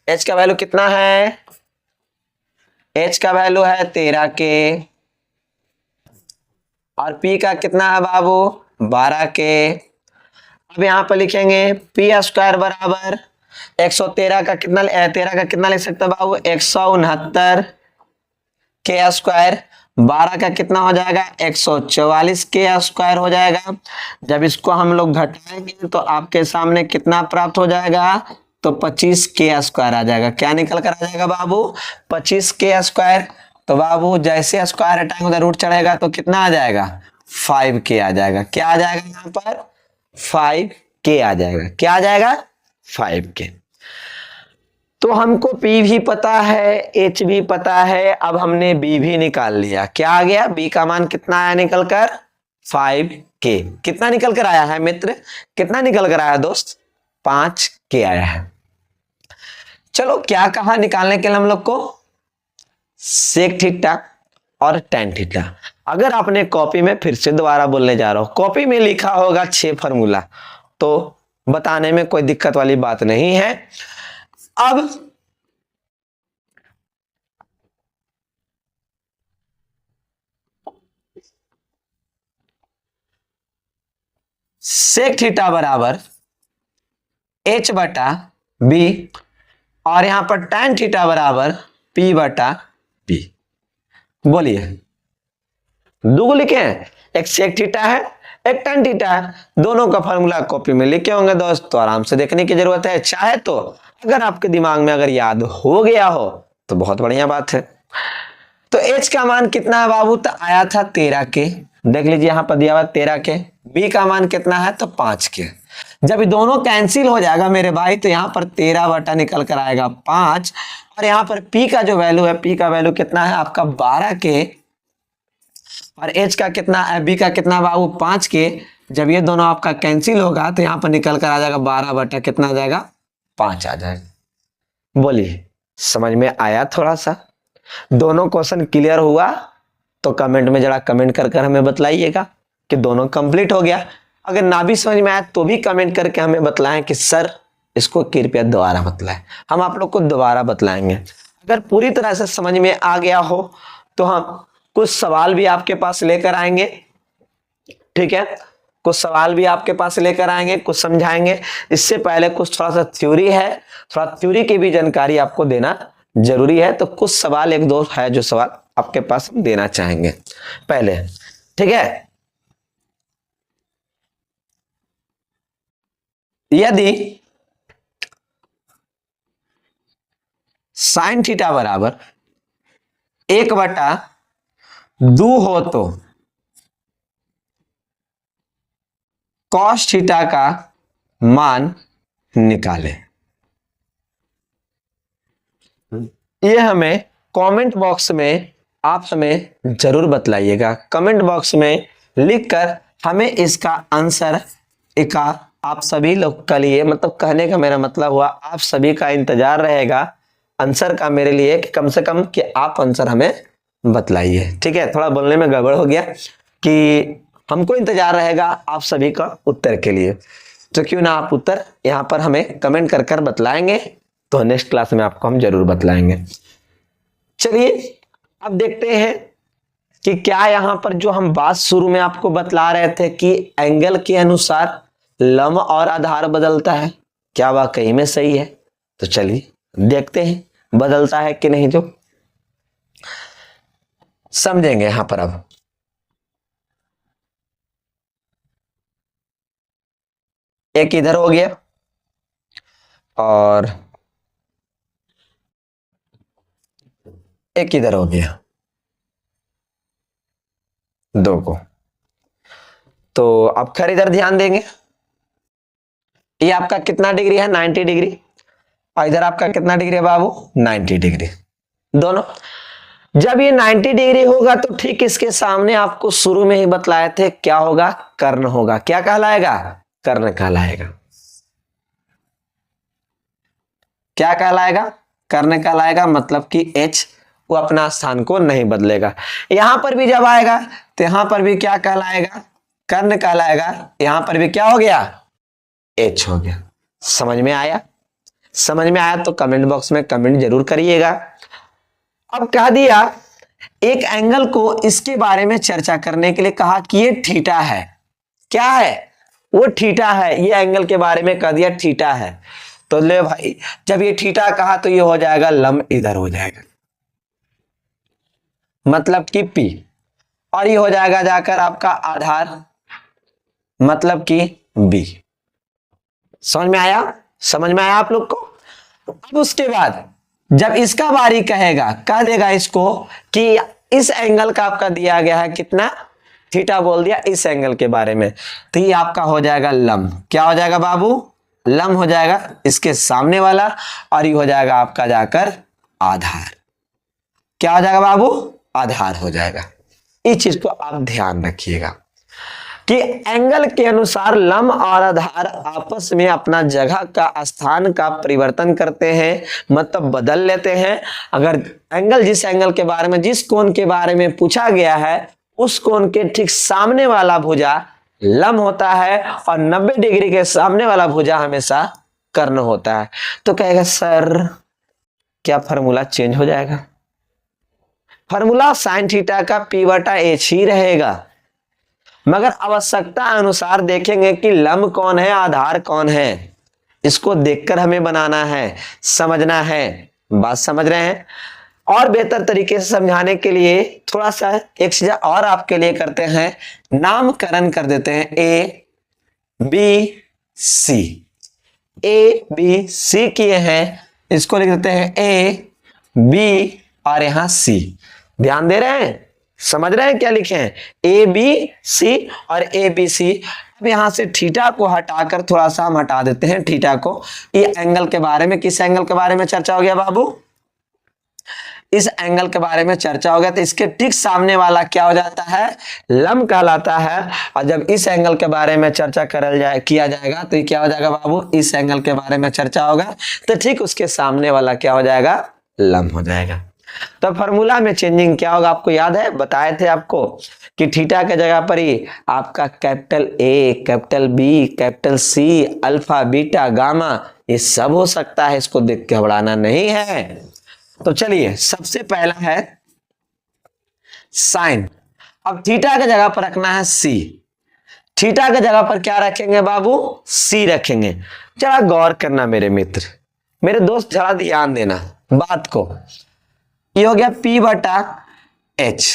H का वैल्यू कितना है, H का वैल्यू है 13K और P का कितना है बाबू 12K। अब यहां पर लिखेंगे P² बराबर 113 का कितना, 13 का कितना लिख सकते हैं बाबू 169 K²। 12 का कितना हो जाएगा 144 K² हो जाएगा। जब इसको हम लोग घटाएंगे तो आपके सामने कितना प्राप्त हो जाएगा, तो 25 K² आ जाएगा। क्या निकल कर आ जाएगा बाबू 25 K²। तो बाबू जैसे स्क्वायर हटाएंगे उधर रूट चढ़ेगा तो कितना आ जाएगा 5K आ जाएगा। क्या आ जाएगा यहाँ पर 5K आ जाएगा। क्या आ जाएगा 5K। तो हमको P भी पता है, H भी पता है, अब हमने B भी निकाल लिया। क्या आ गया, B का मान कितना आया निकल कर 5K। कितना निकल कर आया है मित्र, कितना निकल कर आया दोस्त 5K आया है। चलो क्या कहा निकालने के लिए हम लोग को, सेक थीटा और टैन थीटा। अगर आपने कॉपी में, फिर से दोबारा बोलने जा रहा हूं, कॉपी में लिखा होगा 6 फार्मूला तो बताने में कोई दिक्कत वाली बात नहीं है। अब सेक थीटा बराबर एच बटा बी, और यहां पर tan थीटा बराबर पी बटा पी। बोलिए, दो लिखे हैं, एक सेक थीटा है, एक tan थीटा है, दोनों का फॉर्मूला कॉपी में लिखे होंगे दोस्त, तो आराम से देखने की जरूरत है। चाहे तो अगर आपके दिमाग में अगर याद हो गया हो तो बहुत बढ़िया बात है। तो h का मान कितना है बाबू, तो आया था 13 के, देख लीजिए यहां पर दिया हुआ 13 के। b का मान कितना है, तो 5 के। जब ये दोनों कैंसिल हो जाएगा मेरे भाई, तो यहाँ पर 13 बटा निकल कर आएगा 5, और यहाँ पर p का जो वैल्यू है, p का वैल्यू कितना है आपका 12 के, और h का कितना है, b का कितना बाबू 5 के। जब ये दोनों आपका कैंसिल होगा तो यहाँ पर निकल कर आ जाएगा 12 बटा कितना आ जाएगा, 5 आ जाएगा। बोलिए, समझ में आया थोड़ा सा? दोनों क्वेश्चन क्लियर हुआ तो कमेंट में जरा कमेंट कर हमें बतलाइएगा कि दोनों कंप्लीट हो गया। अगर ना भी समझ में आया तो भी कमेंट करके हमें बतलाएं कि सर इसको कृपया दोबारा बतलाएं, हम आप लोग को दोबारा बतलाएंगे। अगर पूरी तरह से समझ में आ गया हो तो हम कुछ सवाल भी आपके पास लेकर आएंगे, ठीक है, कुछ सवाल भी आपके पास लेकर आएंगे, कुछ समझाएंगे। इससे पहले कुछ थोड़ा सा थ्योरी है, थोड़ा थ्योरी की भी जानकारी आपको देना जरूरी है, तो कुछ सवाल एक दो है जो सवाल आपके पास हम देना चाहेंगे पहले, ठीक है। यदि साइन थीटा बराबर 1/2 हो तो कॉस थीटा का मान निकालें। ये हमें कमेंट बॉक्स में आप हमें जरूर बतलाइएगा, कमेंट बॉक्स में लिखकर हमें इसका आंसर का आप सभी लोग के लिए, मतलब कहने का मेरा मतलब हुआ आप सभी का इंतजार रहेगा आंसर का मेरे लिए, कि कम से कम कि आप आंसर हमें बतलाइए, ठीक है। थोड़ा बोलने में गड़बड़ हो गया कि हमको इंतजार रहेगा आप सभी का उत्तर के लिए, तो क्यों ना आप उत्तर यहाँ पर हमें कमेंट कर कर बतलाएंगे, तो नेक्स्ट क्लास में आपको हम जरूर बतलाएंगे। चलिए अब देखते हैं कि क्या यहाँ पर जो हम बात शुरू में आपको बतला रहे थे कि एंगल के अनुसार लंब और आधार बदलता है, क्या वाकई में सही है? तो चलिए देखते हैं बदलता है कि नहीं, जो समझेंगे यहां पर। अब एक इधर हो गया और एक इधर हो गया, दो को, तो अब खैर इधर ध्यान देंगे, ये आपका कितना डिग्री है, 90 डिग्री, और इधर आपका कितना डिग्री है बाबू, 90 डिग्री दोनों। जब ये 90 डिग्री होगा तो ठीक इसके सामने आपको शुरू में ही बतलाए थे क्या होगा, कर्ण होगा। क्या कहलाएगा, कर्ण कहलाएगा। क्या कहलाएगा, कर्ण कहलाएगा, मतलब कि H वो अपना स्थान को नहीं बदलेगा। यहां पर भी जब आएगा तो यहां पर भी क्या कहलाएगा, कर्ण कहलाएगा। यहां पर भी क्या हो गया, H हो गया। समझ में आया? समझ में आया तो कमेंट बॉक्स में कमेंट जरूर करिएगा। अब कह दिया एक एंगल को इसके बारे में चर्चा करने के लिए कहा कि ये थीटा है, क्या है, वो थीटा है, ये एंगल के बारे में कह दिया थीटा है। तो ले भाई, जब ये थीटा कहा तो ये हो जाएगा लंब इधर हो जाएगा, मतलब कि P, और ये हो जाएगा जाकर आपका आधार, मतलब कि B। समझ में आया? समझ में आया आप लोग को? अब उसके बाद जब इसका बारी कहेगा, कह देगा इसको कि इस एंगल का आपका दिया गया है कितना, थीटा बोल दिया इस एंगल के बारे में, तो ये आपका हो जाएगा लंब। क्या हो जाएगा बाबू, लंब हो जाएगा इसके सामने वाला, और ये हो जाएगा आपका जाकर आधार। क्या हो जाएगा बाबू, आधार हो जाएगा। इस चीज को आप ध्यान रखिएगा कि एंगल के अनुसार लंब और आधार आपस में अपना जगह का, स्थान का परिवर्तन करते हैं, मतलब बदल लेते हैं। अगर एंगल, जिस एंगल के बारे में, जिस कोण के बारे में पूछा गया है, उस कोण के ठीक सामने वाला भुजा लंब होता है, और 90 डिग्री के सामने वाला भुजा हमेशा कर्ण होता है। तो कहेगा सर क्या फॉर्मूला चेंज हो जाएगा? फॉर्मूला साइन थीटा का P/H ही रहेगा, मगर आवश्यकता अनुसार देखेंगे कि लंब कौन है, आधार कौन है। इसको देखकर हमें बनाना है, समझना है। बात समझ रहे हैं? और बेहतर तरीके से समझाने के लिए थोड़ा सा एक चीज और आपके लिए करते हैं, नामकरण कर देते हैं। A B C, A B C किए हैं, इसको लिख देते हैं ए बी और यहां सी। ध्यान दे रहे हैं? समझ रहे हैं क्या लिखे हैं? ए बी सी और ए बी सी। अब यहां से थीटा को हटाकर थोड़ा सा हम हटा देते हैं थीटा को। ये एंगल के बारे में, किस एंगल के बारे में चर्चा हो गया बाबू? इस एंगल के बारे में चर्चा हो गया। तो इसके ठीक सामने वाला क्या हो जाता है? लंब कहलाता है। और जब इस एंगल के बारे में चर्चा किया जाएगा तो ये क्या हो जाएगा बाबू? इस एंगल के बारे में चर्चा होगा तो ठीक उसके सामने वाला क्या हो जाएगा? लंब हो जाएगा। तो फॉर्मूला में चेंजिंग क्या होगा? आपको याद है, बताए थे आपको कि थीटा के जगह पर ही आपका capital A, capital B, capital C, alpha, beta, gamma ये सब हो सकता है। इसको देख के घबराना नहीं है। तो चलिए, सबसे पहला है साइन। अब थीटा के जगह पर रखना है सी। थीटा के जगह पर क्या रखेंगे बाबू? सी रखेंगे। जरा गौर करना मेरे मित्र, मेरे दोस्त, जरा ध्यान देना बात को। ये हो गया P बटा H।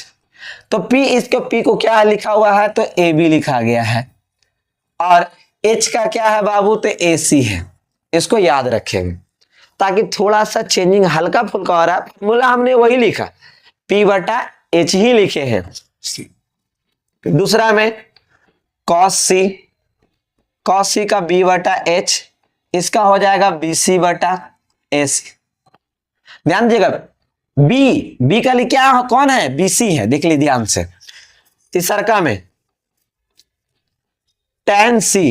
तो P, इसको P को क्या लिखा हुआ है? तो ए बी लिखा गया है। और H का क्या है बाबू? तो AC है। इसको याद रखेंगे ताकि थोड़ा सा चेंजिंग हल्का फुल्का हो रहा है। फॉर्मूला हमने वही लिखा, P बटा H ही लिखे हैं। दूसरा में cos C का B बटा H, इसका हो जाएगा BC बटा AC। ध्यान दीजिएगा, बी का लिए क्या कौन है? BC है। देख लीजिए ध्यान से। तीसरा में tan C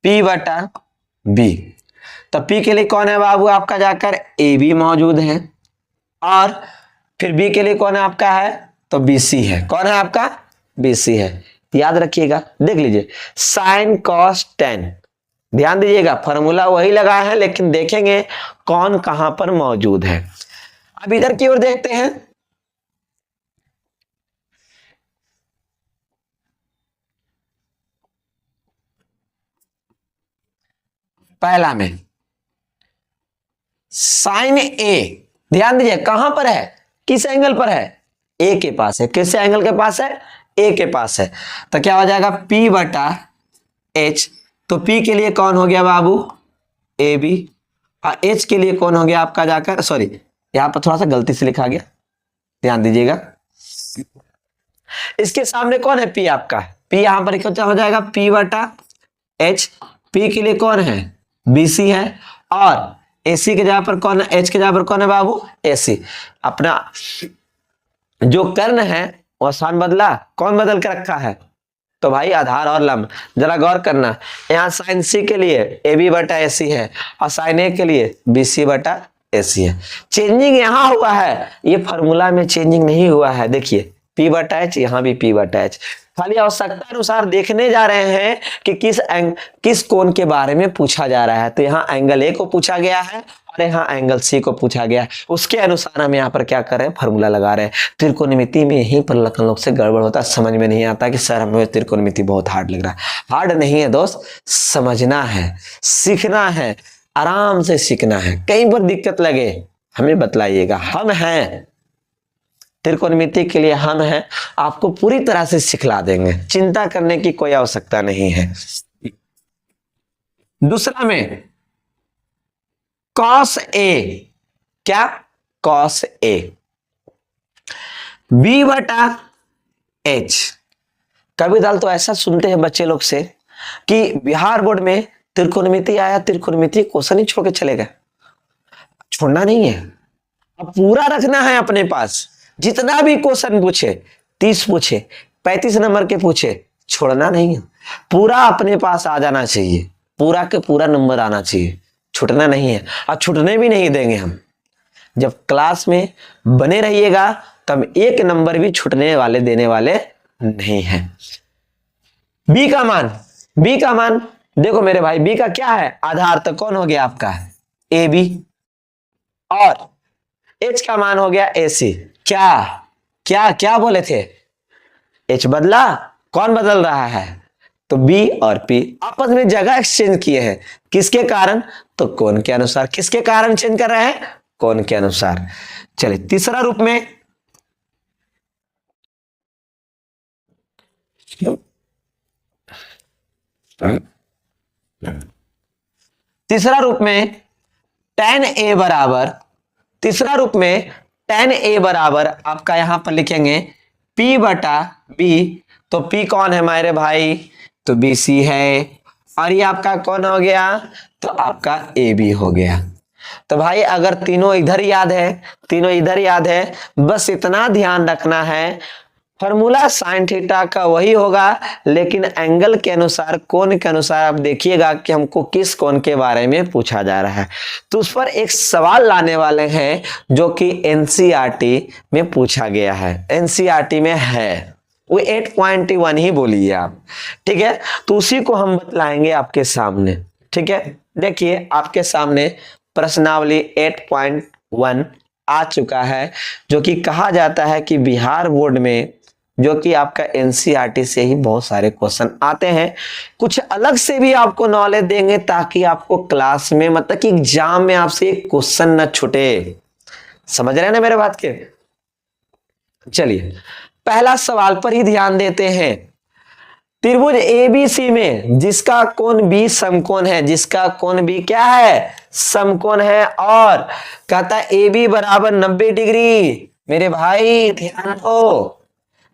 P बटा B। तो P के लिए कौन है बाबू? आपका जाकर AB मौजूद है। और फिर B के लिए कौन है आपका? है तो BC है। कौन है आपका? BC है। याद रखिएगा, देख लीजिए sin cos tan। ध्यान दीजिएगा, फॉर्मूला वही लगा है लेकिन देखेंगे कौन कहां पर मौजूद है। अब इधर की ओर देखते हैं। पहला में साइन ए, ध्यान दीजिए कहां पर है? किस एंगल पर है? ए के पास है। किस एंगल के पास है? ए के पास है। तो क्या हो जाएगा? P बटा H। तो P के लिए कौन हो गया बाबू? A B. और H के लिए कौन हो गया आपका? जाकर सॉरी, यहां पर थोड़ा सा गलती से लिखा गया, ध्यान दीजिएगा। इसके सामने कौन है? P आपका। P यहां पर क्या हो जाएगा? P बटा H। P के लिए कौन है? BC है। और AC के जगह पर कौन है? H के जगह पर कौन है बाबू? AC। अपना जो कर्ण है वो स्थान बदला, कौन बदल के रखा है? तो भाई आधार और लंब। जरा गौर करना, यहाँ साइन C के लिए AB बटा AC है और साइन A के लिए BC बटा AC है। चेंजिंग यहाँ हुआ है, ये फॉर्मूला में चेंजिंग नहीं हुआ है। देखिए P बटा H, यहाँ भी P बटा H। खाली आवश्यकता अनुसार देखने जा रहे हैं कि किस कोण के बारे में पूछा जा रहा है। तो यहाँ एंगल A को पूछा गया है और यहाँ एंगल C को पूछा गया है। उसके अनुसार हम यहाँ पर क्या कर रहे हैं? फॉर्मूला लगा रहे हैं। त्रिकोणमिति में यहीं पर लोग से गड़बड़ होता है, समझ में नहीं आता कि सर हमें त्रिकोणमिति बहुत हार्ड लग रहा है। हार्ड नहीं है दोस्त, समझना है, सीखना है, आराम से सीखना है। कहीं पर दिक्कत लगे हमें बतलाइएगा, हम हैं त्रिकोणमिति के लिए, हम हैं, आपको पूरी तरह से सिखला देंगे, चिंता करने की कोई आवश्यकता नहीं है। दूसरा में cos A, क्या? cos A B बटा H। कभी दाल तो ऐसा सुनते हैं बच्चे लोग से कि बिहार बोर्ड में त्रिकोणमिति आया, त्रिकोणमिति क्वेश्चन ही छोड़ के चले गए। छोड़ना नहीं है, अब पूरा रखना है अपने पास। जितना भी क्वेश्चन पूछे, 30 पूछे, 35 नंबर के पूछे, छोड़ना नहीं है। पूरा अपने पास आ जाना चाहिए, पूरा के पूरा नंबर आना चाहिए, छूटना नहीं है। और छूटने भी नहीं देंगे हम। जब क्लास में बने रहिएगा तब एक नंबर भी छूटने वाले देने वाले नहीं है। बी का मान देखो मेरे भाई, बी का क्या है? आधार। तो कौन हो गया आपका? A B. और एच का मान हो गया AC। क्या बोले थे? H बदला, कौन बदल रहा है? तो तो बी और पी आपस में जगह एक्सचेंज किए हैं, किसके कारण? तो कोण के अनुसार। किसके कारण चेंज कर रहे हैं? कोण के अनुसार। चलिए तीसरा रूप में, तीसरा रूप में tan a बराबर, तीसरा रूप में tan a बराबर आपका यहां पर लिखेंगे P बटा B। तो P कौन है हमारे भाई? तो BC है, और ये आपका कौन हो गया? तो आपका AB हो गया। तो भाई अगर तीनों इधर याद है, तीनों इधर याद है, बस इतना ध्यान रखना है, फॉर्मूला साइन थीटा का वही होगा, लेकिन एंगल के अनुसार, कोण के अनुसार आप देखिएगा कि हमको किस कोण के बारे में पूछा जा रहा है। तो उस पर एक सवाल लाने वाले हैं जो कि एनसीईआरटी में पूछा गया है, एनसीईआरटी में है, वो 8.1 ही बोलिए आप, ठीक है। तो उसी को हम बतलाएंगे आपके सामने, ठीक है। देखिए आपके सामने प्रश्नावली 8.1 आ चुका है, जो कि कहा जाता है कि बिहार बोर्ड में, जो कि आपका एनसीईआरटी से ही बहुत सारे क्वेश्चन आते हैं, कुछ अलग से भी आपको नॉलेज देंगे ताकि आपको क्लास में, मतलब कि एग्जाम में आपसे एक क्वेश्चन न छूटे। समझ रहे हैं ना मेरे बात के? चलिए पहला सवाल पर ही ध्यान देते हैं। त्रिभुज एबीसी में जिसका कोण बी समकोण है, जिसका कोण बी क्या है? समकोण है, और कहता है ए बी बराबर 90 डिग्री। मेरे भाई ध्यान दो,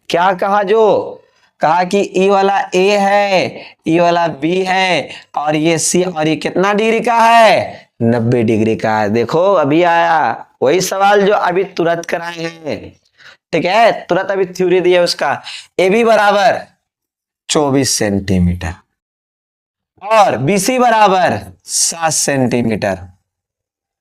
क्या कहा? जो कहा कि ई वाला ए है, ई वाला बी है, और ये सी, और ये कितना डिग्री का है? 90 डिग्री का है। देखो अभी आया वही सवाल जो अभी तुरंत कराए हैं, ठीक है, तुरंत अभी थ्योरी दिया उसका। ए बी बराबर 24 सेंटीमीटर और बीसी बराबर 7 सेंटीमीटर।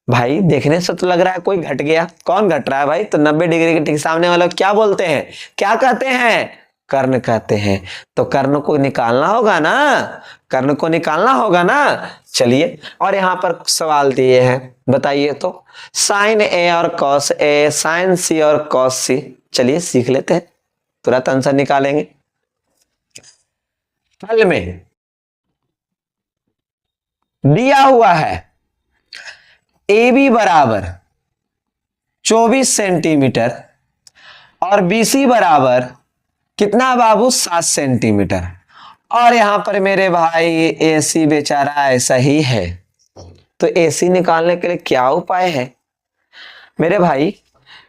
भाई देखने से तो लग रहा है कोई घट गया, कौन घट रहा है भाई? तो 90 डिग्री के ठीक सामने वाला क्या बोलते हैं, क्या कहते हैं? कर्ण कहते हैं। तो कर्ण को निकालना होगा ना, कर्ण को निकालना होगा ना। चलिए, और यहां पर सवाल दिए हैं, बताइए तो। साइन ए और कॉस ए, साइन सी और कॉस सी। चलिए सीख लेते हैं, तुरंत आंसर निकालेंगे। फल में दिया हुआ है ए बी बराबर 24 सेंटीमीटर और बीसी बराबर कितना बाबू? 7 सेंटीमीटर। और यहां पर मेरे भाई एसी बेचारा ऐसा ही है, तो एसी निकालने के लिए क्या उपाय है मेरे भाई?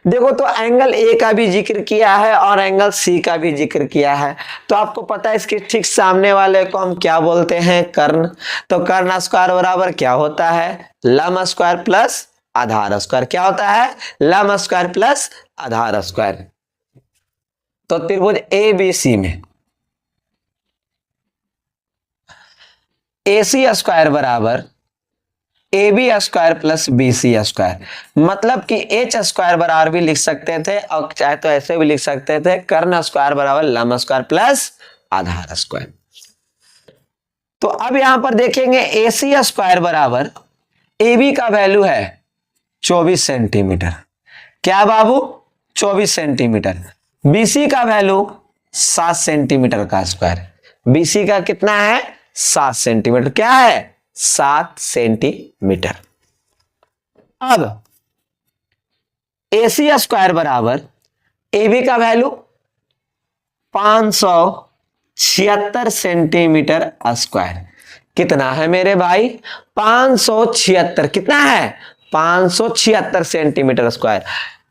देखो, तो एंगल ए का भी जिक्र किया है और एंगल सी का भी जिक्र किया है, तो आपको पता है इसके ठीक सामने वाले को हम क्या बोलते हैं? कर्ण। तो कर्ण स्क्वायर बराबर क्या होता है? लंब स्क्वायर प्लस आधार स्क्वायर। क्या होता है? लंब स्क्वायर प्लस आधार स्क्वायर। तो त्रिभुज ए बी सी में AC स्क्वायर बराबर A B square plus B C square, मतलब कि एच स्क्वायर बराबर भी लिख सकते थे और चाहे तो ऐसे भी लिख सकते थे, कर्ण स्क्वायर बराबर लंब स्क्वायर प्लस आधार स्क्वायर। तो अब यहां पर देखेंगे AC स्क्वायर बराबर ए बी का वैल्यू है 24 सेंटीमीटर। क्या बाबू? 24 सेंटीमीटर। BC का वैल्यू 7 सेंटीमीटर का स्क्वायर। BC का कितना है? 7 सेंटीमीटर। क्या है? 7 सेंटीमीटर। अब AC स्क्वायर बराबर AB का वैल्यू 576 सेंटीमीटर स्क्वायर। कितना है मेरे भाई? 576। कितना है? 576 सेंटीमीटर स्क्वायर।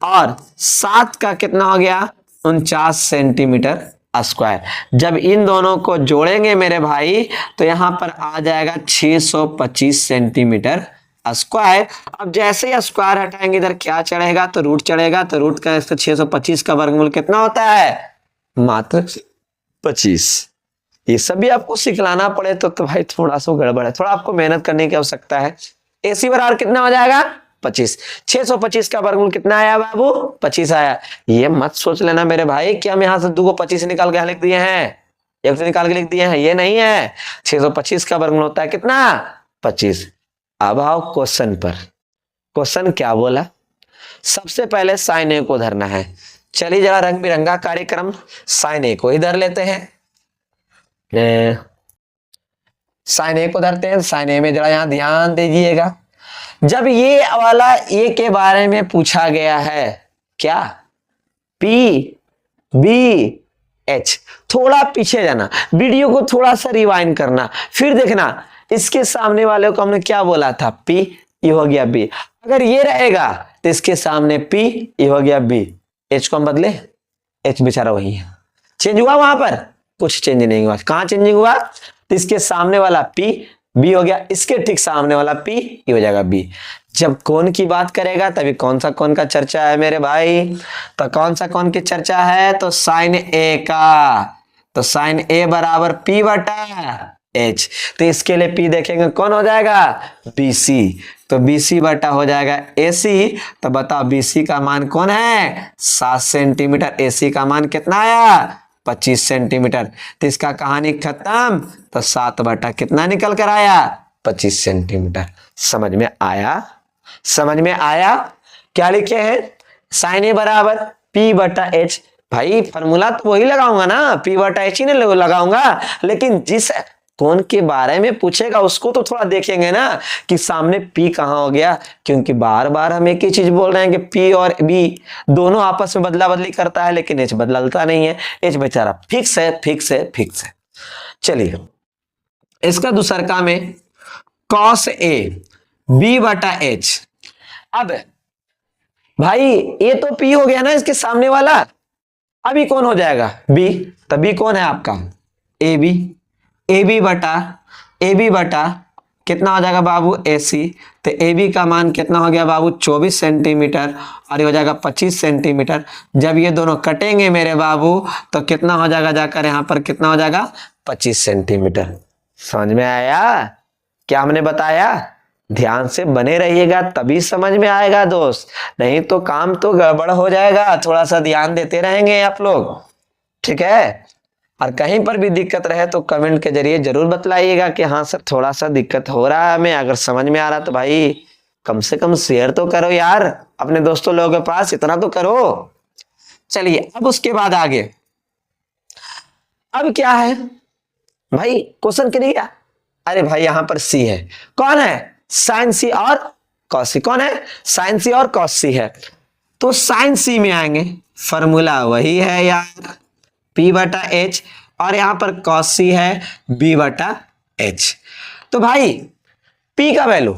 और 7 का कितना हो गया? 49 सेंटीमीटर स्क्वायर। जब इन दोनों को जोड़ेंगे मेरे भाई तो यहां पर आ जाएगा 625 सेंटीमीटर स्क्वायर। अब जैसे ही स्क्वायर हटाएंगे इधर क्या चढ़ेगा? तो रूट चढ़ेगा। तो रूट का 625 का वर्गमूल कितना होता है? मात्र 25। ये सब भी आपको सिखलाना पड़े तो भाई थोड़ा सा गड़बड़ है, थोड़ा आपको मेहनत करने की आवश्यकता है। AC बराबर कितना हो जाएगा? 25। 625 का वर्गमूल कितना आया बाबू? 25 आया। ये मत सोच लेना मेरे भाई कि हम यहाँ से 2 को 25 निकाल के लिख दिए हैं, एक से निकाल के लिख दिए हैं, ये नहीं है। 625 का वर्गमूल होता है कितना? 25। अब आओ क्वेश्चन पर। क्वेश्चन क्या बोला? सबसे पहले साइन ए को धरना है। चलिए जरा रंग बिरंगा कार्यक्रम, साइन ए को ही धर लेते हैं। साइन ए को धरते हैं, साइन ए में जरा यहां ध्यान दीजिएगा। जब ये वाला ए के बारे में पूछा गया है, क्या पी बी एच, थोड़ा पीछे जाना, वीडियो को थोड़ा सा रिवाइंड करना, फिर देखना इसके सामने वाले को हमने क्या बोला था, पी, ये हो गया बी। अगर ये रहेगा तो इसके सामने पी, ये हो गया बी। एच को हम बदले, एच बेचारा वही है, चेंज हुआ वहां पर कुछ चेंज नहीं हुआ। कहां चेंजिंग हुआ, तो इसके सामने वाला पी बी हो गया, इसके ठीक सामने वाला पी, ये हो जाएगा बी। जब कोण की बात करेगा तभी कौन सा कोण का चर्चा है मेरे भाई, तो कौन सा कोण की चर्चा है, तो साइन ए का। तो साइन ए बराबर पी बटा एच, तो इसके लिए पी देखेंगे कौन हो जाएगा, बीसी, तो बीसी बटा हो जाएगा एसी। तो बताओ बीसी का मान कौन है, 7 सेंटीमीटर, एसी का मान कितना आया, 25 सेंटीमीटर। तो इसका कहानी खत्म, तो 7 बटा कितना निकल कर आया, 25 सेंटीमीटर। समझ में आया, समझ में आया। क्या लिखे हैं, साइन ए बराबर पी बटा एच। भाई फॉर्मूला तो वही लगाऊंगा ना, पी बटा एच ही नहीं लगाऊंगा, लेकिन जिस कोण के बारे में पूछेगा उसको तो थोड़ा देखेंगे ना कि सामने पी कहां हो गया, क्योंकि बार बार हम एक ही चीज बोल रहे हैं कि पी और बी दोनों आपस में बदला बदली करता है, लेकिन एच बदलता नहीं है। एच बेचारा फिक्स है, फिक्स है, फिक्स है। चलिए इसका दूसरका में कॉस ए बी बटा एच। अब भाई ये तो पी हो गया ना इसके सामने वाला, अभी कौन हो जाएगा, बी। तभी कौन है आपका, ए बी, ए बी बटा कितना हो जाएगा बाबू, एसी। तो ए बी का मान कितना हो गया बाबू, 24 सेंटीमीटर, और ये हो जाएगा 25 सेंटीमीटर। जब ये दोनों कटेंगे मेरे बाबू तो कितना हो जाएगा, जाकर यहाँ पर कितना हो जाएगा, 25 सेंटीमीटर। समझ में आया क्या हमने बताया, ध्यान से बने रहिएगा तभी समझ में आएगा दोस्त, नहीं तो काम तो गड़बड़ हो जाएगा। थोड़ा सा ध्यान देते रहेंगे आप लोग, ठीक है। और कहीं पर भी दिक्कत रहे तो कमेंट के जरिए जरूर बतलाइएगा कि हाँ सर थोड़ा सा दिक्कत हो रहा है हमें। अगर समझ में आ रहा तो भाई कम से कम शेयर तो करो यार अपने दोस्तों लोगों के पास, इतना तो करो। चलिए अब उसके बाद आगे, अब क्या है भाई, क्वेश्चन क्लियर। अरे भाई यहां पर सी है, कौन है, साइन सी और कॉस सी। कौन है, साइन सी और कॉस सी है। तो साइन सी में आएंगे, फॉर्मूला वही है यार, पी बटा एच, और यहां पर कॉस सी है बी बटा एच। तो भाई पी का वैल्यू,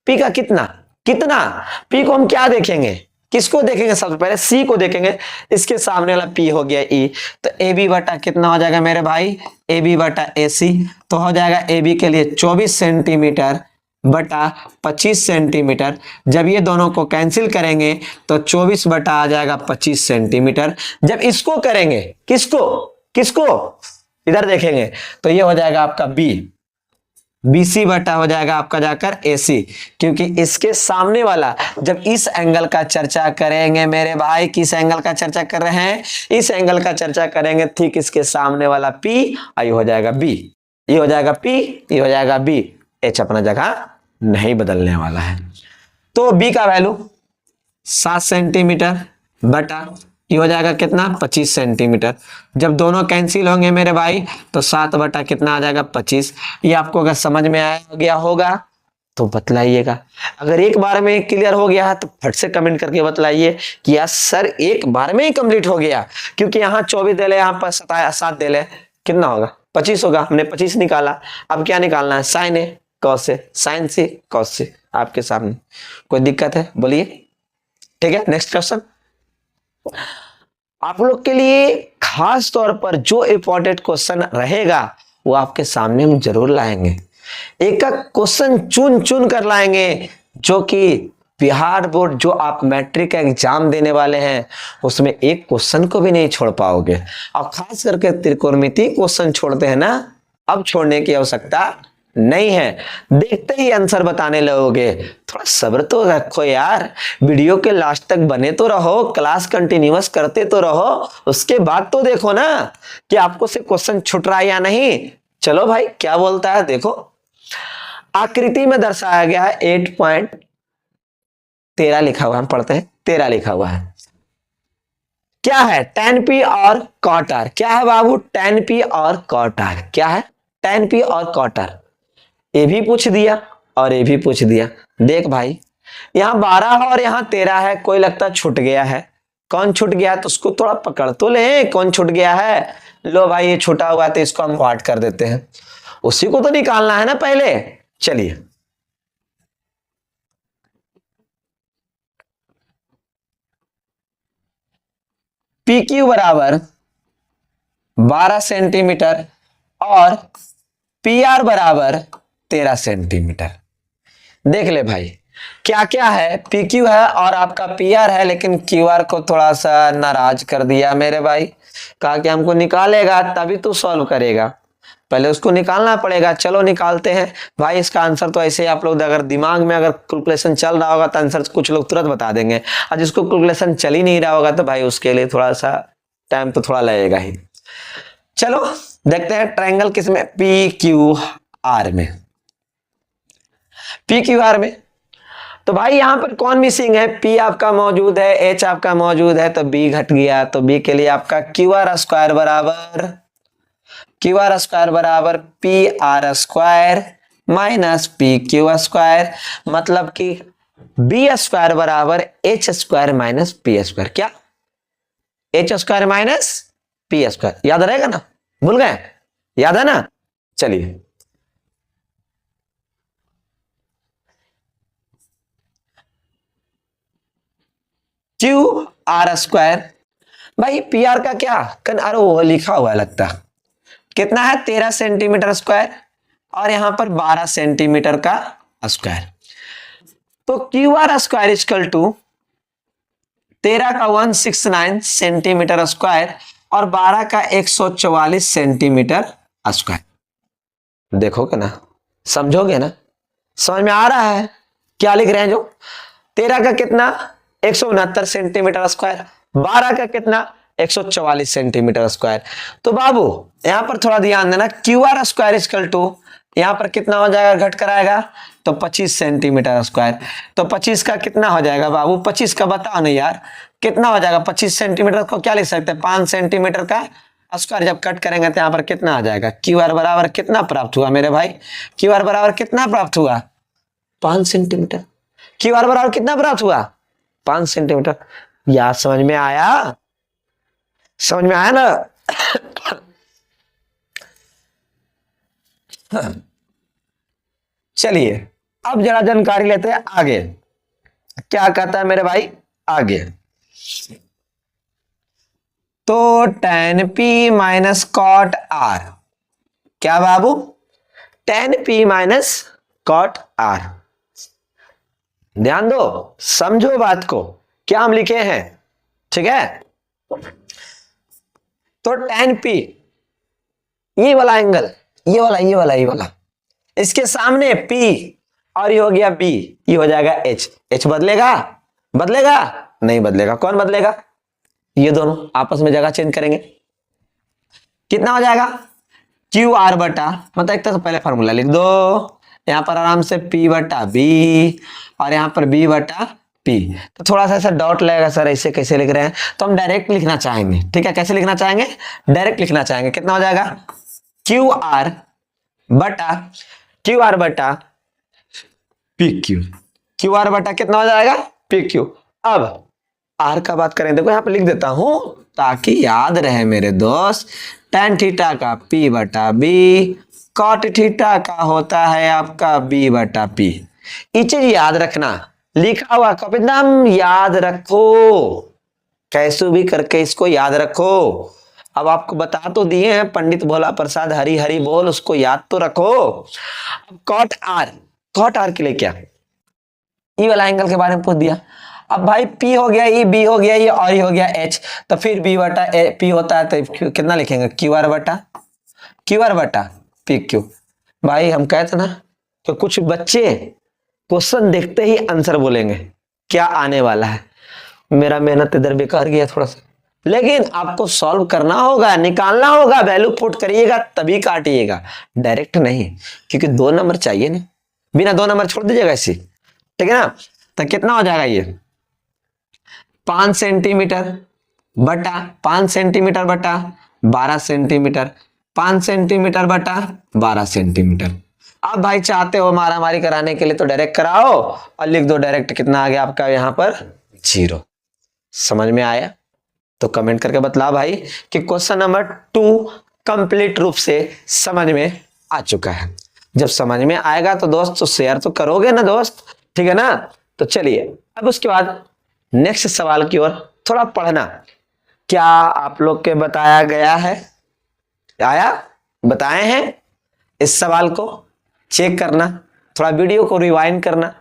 पी का कितना कितना, पी को हम क्या देखेंगे, किसको देखेंगे, सबसे पहले सी को देखेंगे। इसके सामने वाला पी हो गया ई, तो ए बी बटा कितना हो जाएगा मेरे भाई, ए बी बटा ए सी। तो हो जाएगा ए बी के लिए 24 सेंटीमीटर बटा 25 सेंटीमीटर। जब ये दोनों को कैंसिल करेंगे तो 24 बटा आ जाएगा 25 सेंटीमीटर। जब इसको करेंगे, किसको किसको, इधर देखेंगे तो ये हो जाएगा आपका बी, BC बटा हो जाएगा आपका जाकर AC, क्योंकि इसके सामने वाला, जब इस एंगल का चर्चा करेंगे मेरे भाई, किस एंगल का चर्चा कर रहे हैं, इस एंगल का चर्चा करेंगे, ठीक इसके सामने वाला P, ये हो जाएगा B, ये हो जाएगा P, ये हो जाएगा B। H अपना जगह नहीं बदलने वाला है। तो B का वैल्यू 7 सेंटीमीटर बटा ये हो जाएगा कितना, 25 सेंटीमीटर। जब दोनों कैंसिल होंगे मेरे भाई तो 7 बटा कितना आ जाएगा, 25। ये आपको अगर समझ में आ गया होगा तो बतलाइएगा, अगर एक बार में क्लियर हो गया है तो फट से कमेंट करके बतलाइए कि यार सर एक बार में ही कंप्लीट हो गया, क्योंकि यहाँ 24 दे ले, यहाँ पर 7 दे ले, कितना होगा, 25 होगा। हमने 25 निकाला, अब क्या निकालना है, साइन ए कॉस से, साइन सी कॉस से, आपके सामने। कोई दिक्कत है बोलिए, ठीक है। नेक्स्ट क्वेश्चन आप लोग के लिए खास तौर पर जो इंपॉर्टेंट क्वेश्चन रहेगा वो आपके सामने हम जरूर लाएंगे। एक क्वेश्चन चुन चुन कर लाएंगे, जो कि बिहार बोर्ड जो आप मैट्रिक का एग्जाम देने वाले हैं उसमें एक क्वेश्चन को भी नहीं छोड़ पाओगे। और खास करके त्रिकोणमिति क्वेश्चन छोड़ते हैं ना, अब छोड़ने की आवश्यकता नहीं है, देखते ही आंसर बताने लगोगे। थोड़ा सब्र तो रखो यार, वीडियो के लास्ट तक बने तो रहो, क्लास कंटिन्यूअस करते तो रहो, उसके बाद तो देखो ना कि आपको से क्वेश्चन छूट रहा है या नहीं। चलो भाई क्या बोलता है देखो, आकृति में दर्शाया गया है 8.13 लिखा हुआ है, हम पढ़ते हैं 13 लिखा हुआ है। क्या है, tan P और cot R। क्या है बाबू, tan P और cot R। क्या है, tan P और cot R। ये भी पूछ दिया और ये भी पूछ दिया। देख भाई, यहाँ 12 है और यहाँ 13 है, कोई लगता छूट गया है। कौन छूट गया तो उसको थोड़ा पकड़ तो ले, कौन छूट गया है। लो भाई, ये छूटा हुआ है तो इसको हम काट कर देते हैं, उसी को तो निकालना है ना पहले। चलिए, पी क्यू बराबर 12 सेंटीमीटर और पी आर बराबर 13 सेंटीमीटर। देख ले भाई, क्या क्या है, पी क्यू है और आपका पी आर है, लेकिन क्यू आर को थोड़ा सा नाराज कर दिया मेरे भाई। कहा कि हमको निकालेगा तभी तो सॉल्व करेगा, पहले उसको निकालना पड़ेगा। चलो निकालते हैं भाई। इसका आंसर तो ऐसे आप लोग अगर दिमाग में अगर कैलकुलेशन चल रहा होगा तो आंसर कुछ लोग तुरंत बता देंगे, और जिसको कैलकुलेशन चल ही नहीं रहा होगा तो भाई उसके लिए थोड़ा सा टाइम तो थोड़ा लगेगा ही। चलो देखते हैं ट्रायंगल किसमें, पी क्यू आर में। पी क्यू आर में तो भाई यहां पर कौन मिसिंग है, पी आपका मौजूद है, एच आपका मौजूद है, तो बी घट गया। तो बी के लिए आपका क्यू आर स्क्वायर बराबर P R square minus P Q square, मतलब कि बी स्क्वायर बराबर H square minus P square. क्या, H square minus P square, याद रहेगा ना, भूल गए, याद है ना। चलिए, क्यू आर स्क्वायर, भाई पी आर का क्या अरे वो लिखा हुआ है लगता, कितना है 13 सेंटीमीटर स्क्वायर और यहां पर 12 सेंटीमीटर का स्क्वायर। तो Q R square equal to 13 का 169 सेंटीमीटर स्क्वायर और 12 का 144 सेंटीमीटर स्क्वायर। देखोगे ना, समझोगे ना, समझ में आ रहा है क्या लिख रहे हैं। जो 13 का कितना 169 सेंटीमीटर स्क्वायर, 12 का कितना 144 सेंटीमीटर स्क्वायर। तो बाबू यहां पर थोड़ा ध्यान देना, Q R square equal to यहां पर कितना हो जाएगा, घट कर आएगा तो 25 सेंटीमीटर स्क्वायर। तो 25 का कितना हो जाएगा बाबू, 25 का बताओ नहीं यार, कितना हो जाएगा। 25 सेंटीमीटर को क्या लिख सकते हैं, 5 सेंटीमीटर का स्क्वायर। जब कट करेंगे तो यहां पर कितना आ जाएगा, क्यू आर बराबर कितना प्राप्त हुआ मेरे भाई, क्यू आर बराबर कितना प्राप्त हुआ, 5 सेंटीमीटर। क्यू आर बराबर कितना प्राप्त हुआ, 5 सेंटीमीटर। यार समझ में आया, समझ में आया ना। चलिए अब जरा जानकारी लेते हैं आगे, क्या कहता है मेरे भाई आगे। तो tan p minus cot R, क्या बाबू, tan p minus cot R. ध्यान दो, समझो बात को, क्या हम लिखे हैं, ठीक है। तो tan p, ये वाला एंगल, ये वाला इसके सामने p और ये हो गया b, ये हो जाएगा h। h बदलेगा, बदलेगा नहीं बदलेगा, कौन बदलेगा, ये दोनों आपस में जगह चेंज करेंगे। कितना हो जाएगा, क्यू आर बटा, मतलब एक तरह से पहले फॉर्मूला लिख दो, यहां पर आराम से p बटा b और यहां पर b बटा p। तो थोड़ा सा ऐसा डॉट लगेगा, सर ऐसे कैसे लिख रहे हैं, तो हम डायरेक्ट लिखना चाहेंगे, ठीक है। कैसे लिखना चाहेंगे, डायरेक्ट लिखना चाहेंगे। कितना हो जाएगा, क्यू आर बटा पी क्यू, क्यू आर बटा कितना हो जाएगा पी क्यू। अब आर का बात करें, देखो यहां पे लिख देता हूं ताकि याद रहे मेरे दोस्त, tan थीटा का p बटा b, cot थीटा का होता है आपका b बटा p। ये चीज याद रखना, लिखा हुआ कब एकदम याद रखो, कैसे भी करके इसको याद रखो। अब आपको बता तो दिए हैं पंडित भोला प्रसाद हरी हरी बोल, उसको याद तो रखो। अब कॉट आर के लिए क्या, ई वाला एंगल के बारे में पूछ दिया। अब भाई P हो गया, ई बी हो गया, ये और ये हो गया H, तो फिर B बटा P होता है तो कितना लिखेंगे, क्यू आर बटा पी क्यू। भाई हम कहते ना तो कुछ बच्चे क्वेश्चन देखते ही आंसर बोलेंगे क्या आने वाला है, मेरा मेहनत इधर बेकार गया थोड़ा सा, लेकिन आपको सॉल्व करना होगा, निकालना होगा, वैल्यू पुट करिएगा तभी काटिएगा, डायरेक्ट नहीं, क्योंकि 2 नंबर चाहिए ना, बिना 2 नंबर छोड़ दीजिएगा ऐसे, ठीक है ना। तो कितना हो जाएगा ये 5 सेंटीमीटर बटा 5 सेंटीमीटर बटा 12 सेंटीमीटर, 5 सेंटीमीटर बटा 12 सेंटीमीटर। आप भाई चाहते हो मारामारी कराने के लिए तो डायरेक्ट कराओ और लिख दो डायरेक्ट, कितना आ गया आपका यहाँ पर 0। समझ में आया तो कमेंट करके बतला भाई कि क्वेश्चन नंबर 2 कंप्लीट रूप से समझ में आ चुका है। जब समझ में आएगा तो दोस्त तो शेयर तो करोगे ना दोस्त, ठीक है ना। तो चलिए अब उसके बाद नेक्स्ट सवाल की ओर थोड़ा पढ़ना। क्या आप लोग के बताया गया है, आया बताए हैं, इस सवाल को चेक करना, थोड़ा वीडियो को रिवाइंड करना,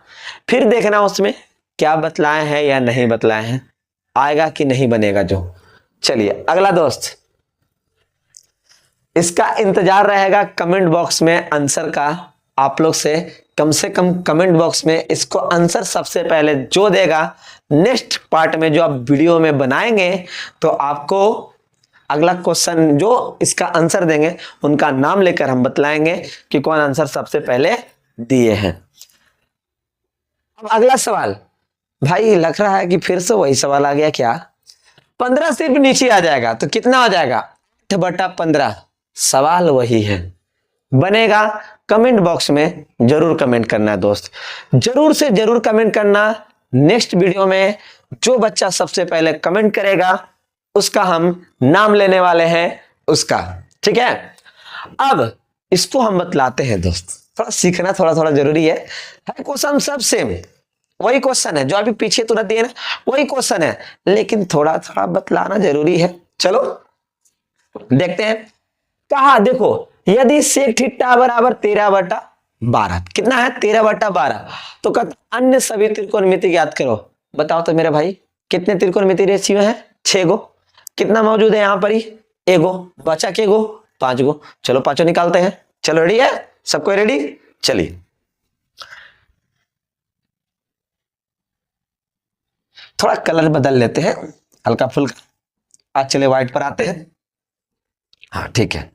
फिर देखना उसमें क्या बतलाए हैं या नहीं बतलाए हैं, आएगा कि नहीं बनेगा जो। चलिए अगला दोस्त, इसका इंतजार रहेगा कमेंट बॉक्स में आंसर का। आप लोग से कम कमेंट बॉक्स में इसको आंसर सबसे पहले जो देगा, नेक्स्ट पार्ट में जो आप वीडियो में बनाएंगे तो आपको अगला क्वेश्चन जो इसका आंसर देंगे उनका नाम लेकर हम बतलाएंगे कि कौन आंसर सबसे पहले दिए हैं। अब अगला सवाल, भाई लग रहा है कि फिर से वही सवाल आ गया क्या। 15 सिर्फ नीचे आ जाएगा तो कितना हो जाएगा 8/15। सवाल वही है, बनेगा। कमेंट बॉक्स में जरूर कमेंट करना है दोस्त, जरूर से जरूर कमेंट करना। नेक्स्ट वीडियो में जो बच्चा सबसे पहले कमेंट करेगा उसका हम नाम लेने वाले हैं उसका, ठीक है। अब इसको हम बतलाते हैं दोस्त, थोड़ा सीखना थोड़ा थोड़ा जरूरी है। क्वेश्चन सब सेम वही क्वेश्चन है जो अभी पीछे तुरंत दिए ना, वही क्वेश्चन है, लेकिन थोड़ा थोड़ा बतलाना जरूरी है। चलो देखते हैं। कहा देखो, यदि सेक थीटा बराबर 13/12, कितना है 13/12, तो अन्य सभी त्रिकोणमिति ज्ञात करो। बताओ तो मेरे भाई कितने त्रिकोणमिति रेशियो है 6 गो, कितना मौजूद है यहाँ पर ही 1 गो, बचा के गो 5 गो। चलो पांचों निकालते हैं। चलो रेडी है सबको, रेडी। चलिए थोड़ा कलर बदल लेते हैं हल्का फुल्का। आज चले व्हाइट पर आते हैं। हाँ ठीक है,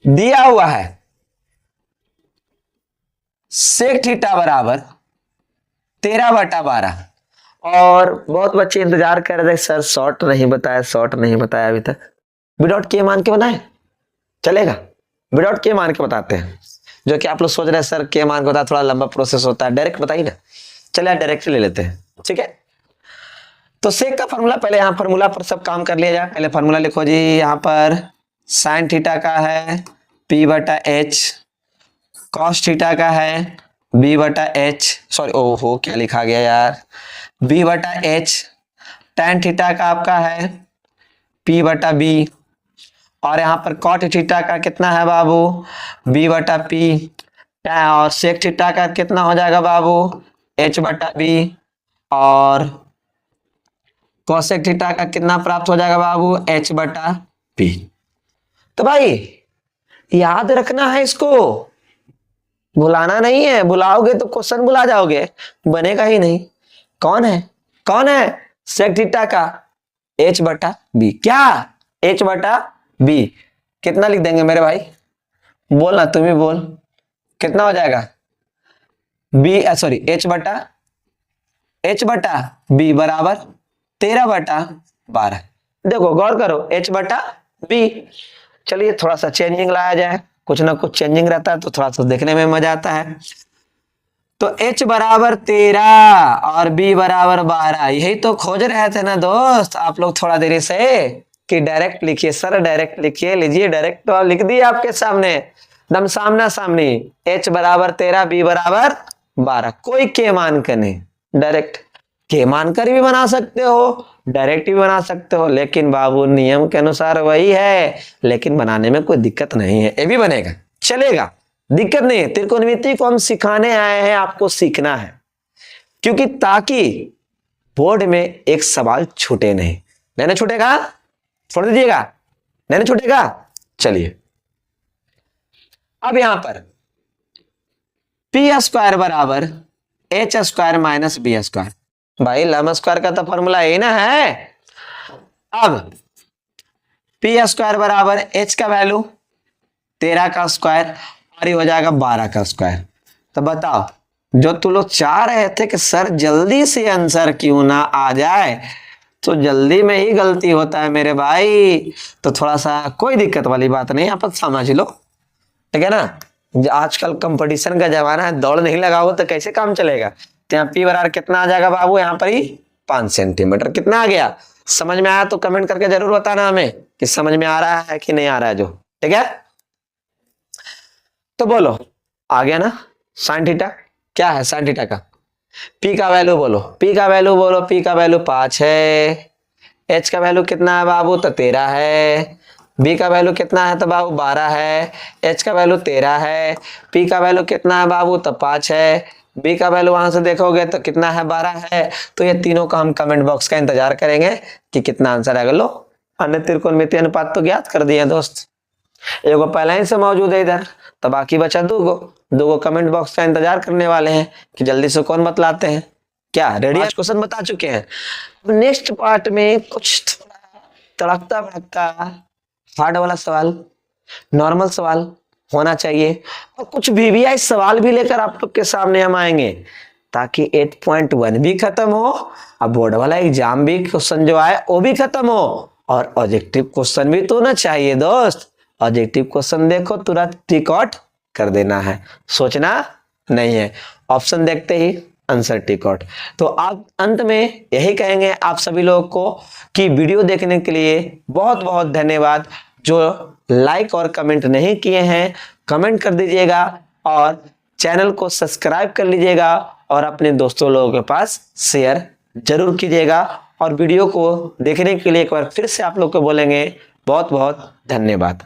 दिया हुआ है सेक थीटा बराबर 13/12 और बहुत बच्चे इंतजार कर रहे थे सर शॉर्ट नहीं बताया, शॉर्ट नहीं बताया अभी तक। विदाउट के मान के बनाए चलेगा, विदाउट के मान के बताते हैं। जो कि आप लोग सोच रहे हैं सर के मान के बताया थोड़ा लंबा प्रोसेस होता है, डायरेक्ट बताइए ना। चलिए डायरेक्ट ले लेते हैं, ठीक है। तो सेक का फॉर्मूला, पहले यहाँ फॉर्मूला पर सब काम कर लिया जाए। पहले फॉर्मूला लिखो जी, यहाँ पर साइन थीटा का है P/H, कॉस थीटा का है B/H, सॉरी ओहो क्या लिखा गया यार, B/H, tan थीटा का आपका है P/B, और यहाँ पर कॉट थीटा का कितना है बाबू B/P, और सेक थीटा का कितना हो जाएगा बाबू H/B, और कोसेक थीटा का कितना प्राप्त हो जाएगा बाबू H/P। तो भाई याद रखना है, इसको भुलाना नहीं है, भुलाओगे तो क्वेश्चन भुला जाओगे, बनेगा ही नहीं। कौन है, कौन है सेक थीटा का H/B, क्या H/B, कितना लिख देंगे मेरे भाई, बोलना तुम ही बोल, कितना हो जाएगा H/B बराबर 13/12। देखो गौर करो H/B। चलिए थोड़ा सा चेंजिंग लाया जाए, कुछ ना कुछ चेंजिंग रहता है तो थोड़ा सा देखने में मजा आता है। तो H बराबर 13 और B बराबर 12, यही तो खोज रहे थे ना दोस्त आप लोग थोड़ा देरी से, कि डायरेक्ट लिखिए सर, डायरेक्ट लिखिए, लीजिए डायरेक्ट, तो लिख दिए आपके सामने दम सामना सामनी। H बराबर 13, B बराबर 12, कोई के मान कर नहीं, डायरेक्ट के मान कर भी बना सकते हो, डायरेक्ट भी बना सकते हो, लेकिन बाबू नियम के अनुसार वही है, लेकिन बनाने में कोई दिक्कत नहीं है, ये भी बनेगा चलेगा, दिक्कत नहीं है। त्रिकोणमिति को हम सिखाने आए हैं, आपको सीखना है, क्योंकि ताकि बोर्ड में एक सवाल छूटे नहीं। नहीं छूटेगा, छोड़ दीजिएगा, नहीं छूटेगा। चलिए अब यहां पर P² बराबर H² - B², भाई लम स्क्वायर का तो फॉर्मूला यही ना है। अब P² बराबर H का वैल्यू 13 का स्क्वायर और ये हो जाएगा 12 का स्क्वायर। तो बताओ, जो तुम लोग चाह रहे थे कि सर जल्दी से आंसर क्यों ना आ जाए, तो जल्दी में ही गलती होता है मेरे भाई, तो थोड़ा सा कोई दिक्कत वाली बात नहीं, आप समझ लो, ठीक है ना। आजकल कंपटीशन का जमाना है, दौड़ नहीं लगाओ तो कैसे काम चलेगा। तो यहाँ पी बराबर कितना आ जाएगा बाबू, यहाँ पर ही 5 सेंटीमीटर। कितना आ गया, समझ में आया तो कमेंट करके जरूर बताना हमें कि समझ में आ रहा है कि नहीं आ रहा है जो, ठीक है। तो बोलो आ गया ना साइन थीटा, क्या है साइन थीटा का, पी का वैल्यू बोलो, पी का वैल्यू बोलो, पी का वैल्यू 5 है, एच का वैल्यू कितना है बाबू, तो 13 है, बी का वैल्यू कितना है तो बाबू 12 है, एच का वैल्यू 13 है, पी का वैल्यू कितना है बाबू तो 5 है, बी का वैल्यू वहां से देखोगे तो कितना है 12 है। तो ये तीनों का हम कमेंट बॉक्स का इंतजार करेंगे कि कितना आंसर आएगा। लो अन्य त्रिकोणमितीय अनुपात तो ज्ञात कर दिए दोस्त, एगो पहले ही से मौजूद है इधर, तो बाकी बचा दो कमेंट बॉक्स का इंतजार करने वाले हैं कि जल्दी से कौन बतलाते हैं। क्या रेडी, आज क्वेश्चन बता चुके हैं। नेक्स्ट पार्ट में कुछ तड़कता भड़कता हार्ड वाला सवाल, नॉर्मल सवाल होना चाहिए, और कुछ वीवीआई सवाल भी लेकर आप लोग के सामने हम आएंगे, ताकि 8.1 भी खत्म हो, अब बोर्ड वाला एग्जाम भी क्वेश्चन जो आए वो भी खत्म हो, और ऑब्जेक्टिव क्वेश्चन भी तो ना चाहिए दोस्त। ऑब्जेक्टिव क्वेश्चन देखो तुरंत टिक आउट कर देना है, सोचना नहीं है, ऑप्शन देखते ही आंसर टिक आउट। तो आप अंत में यही कहेंगे आप सभी लोगों को कि वीडियो देखने के लिए बहुत बहुत धन्यवाद। जो लाइक और कमेंट नहीं किए हैं कमेंट कर दीजिएगा, और चैनल को सब्सक्राइब कर लीजिएगा, और अपने दोस्तों लोगों के पास शेयर जरूर कीजिएगा। और वीडियो को देखने के लिए एक बार फिर से आप लोग को बोलेंगे बहुत बहुत धन्यवाद।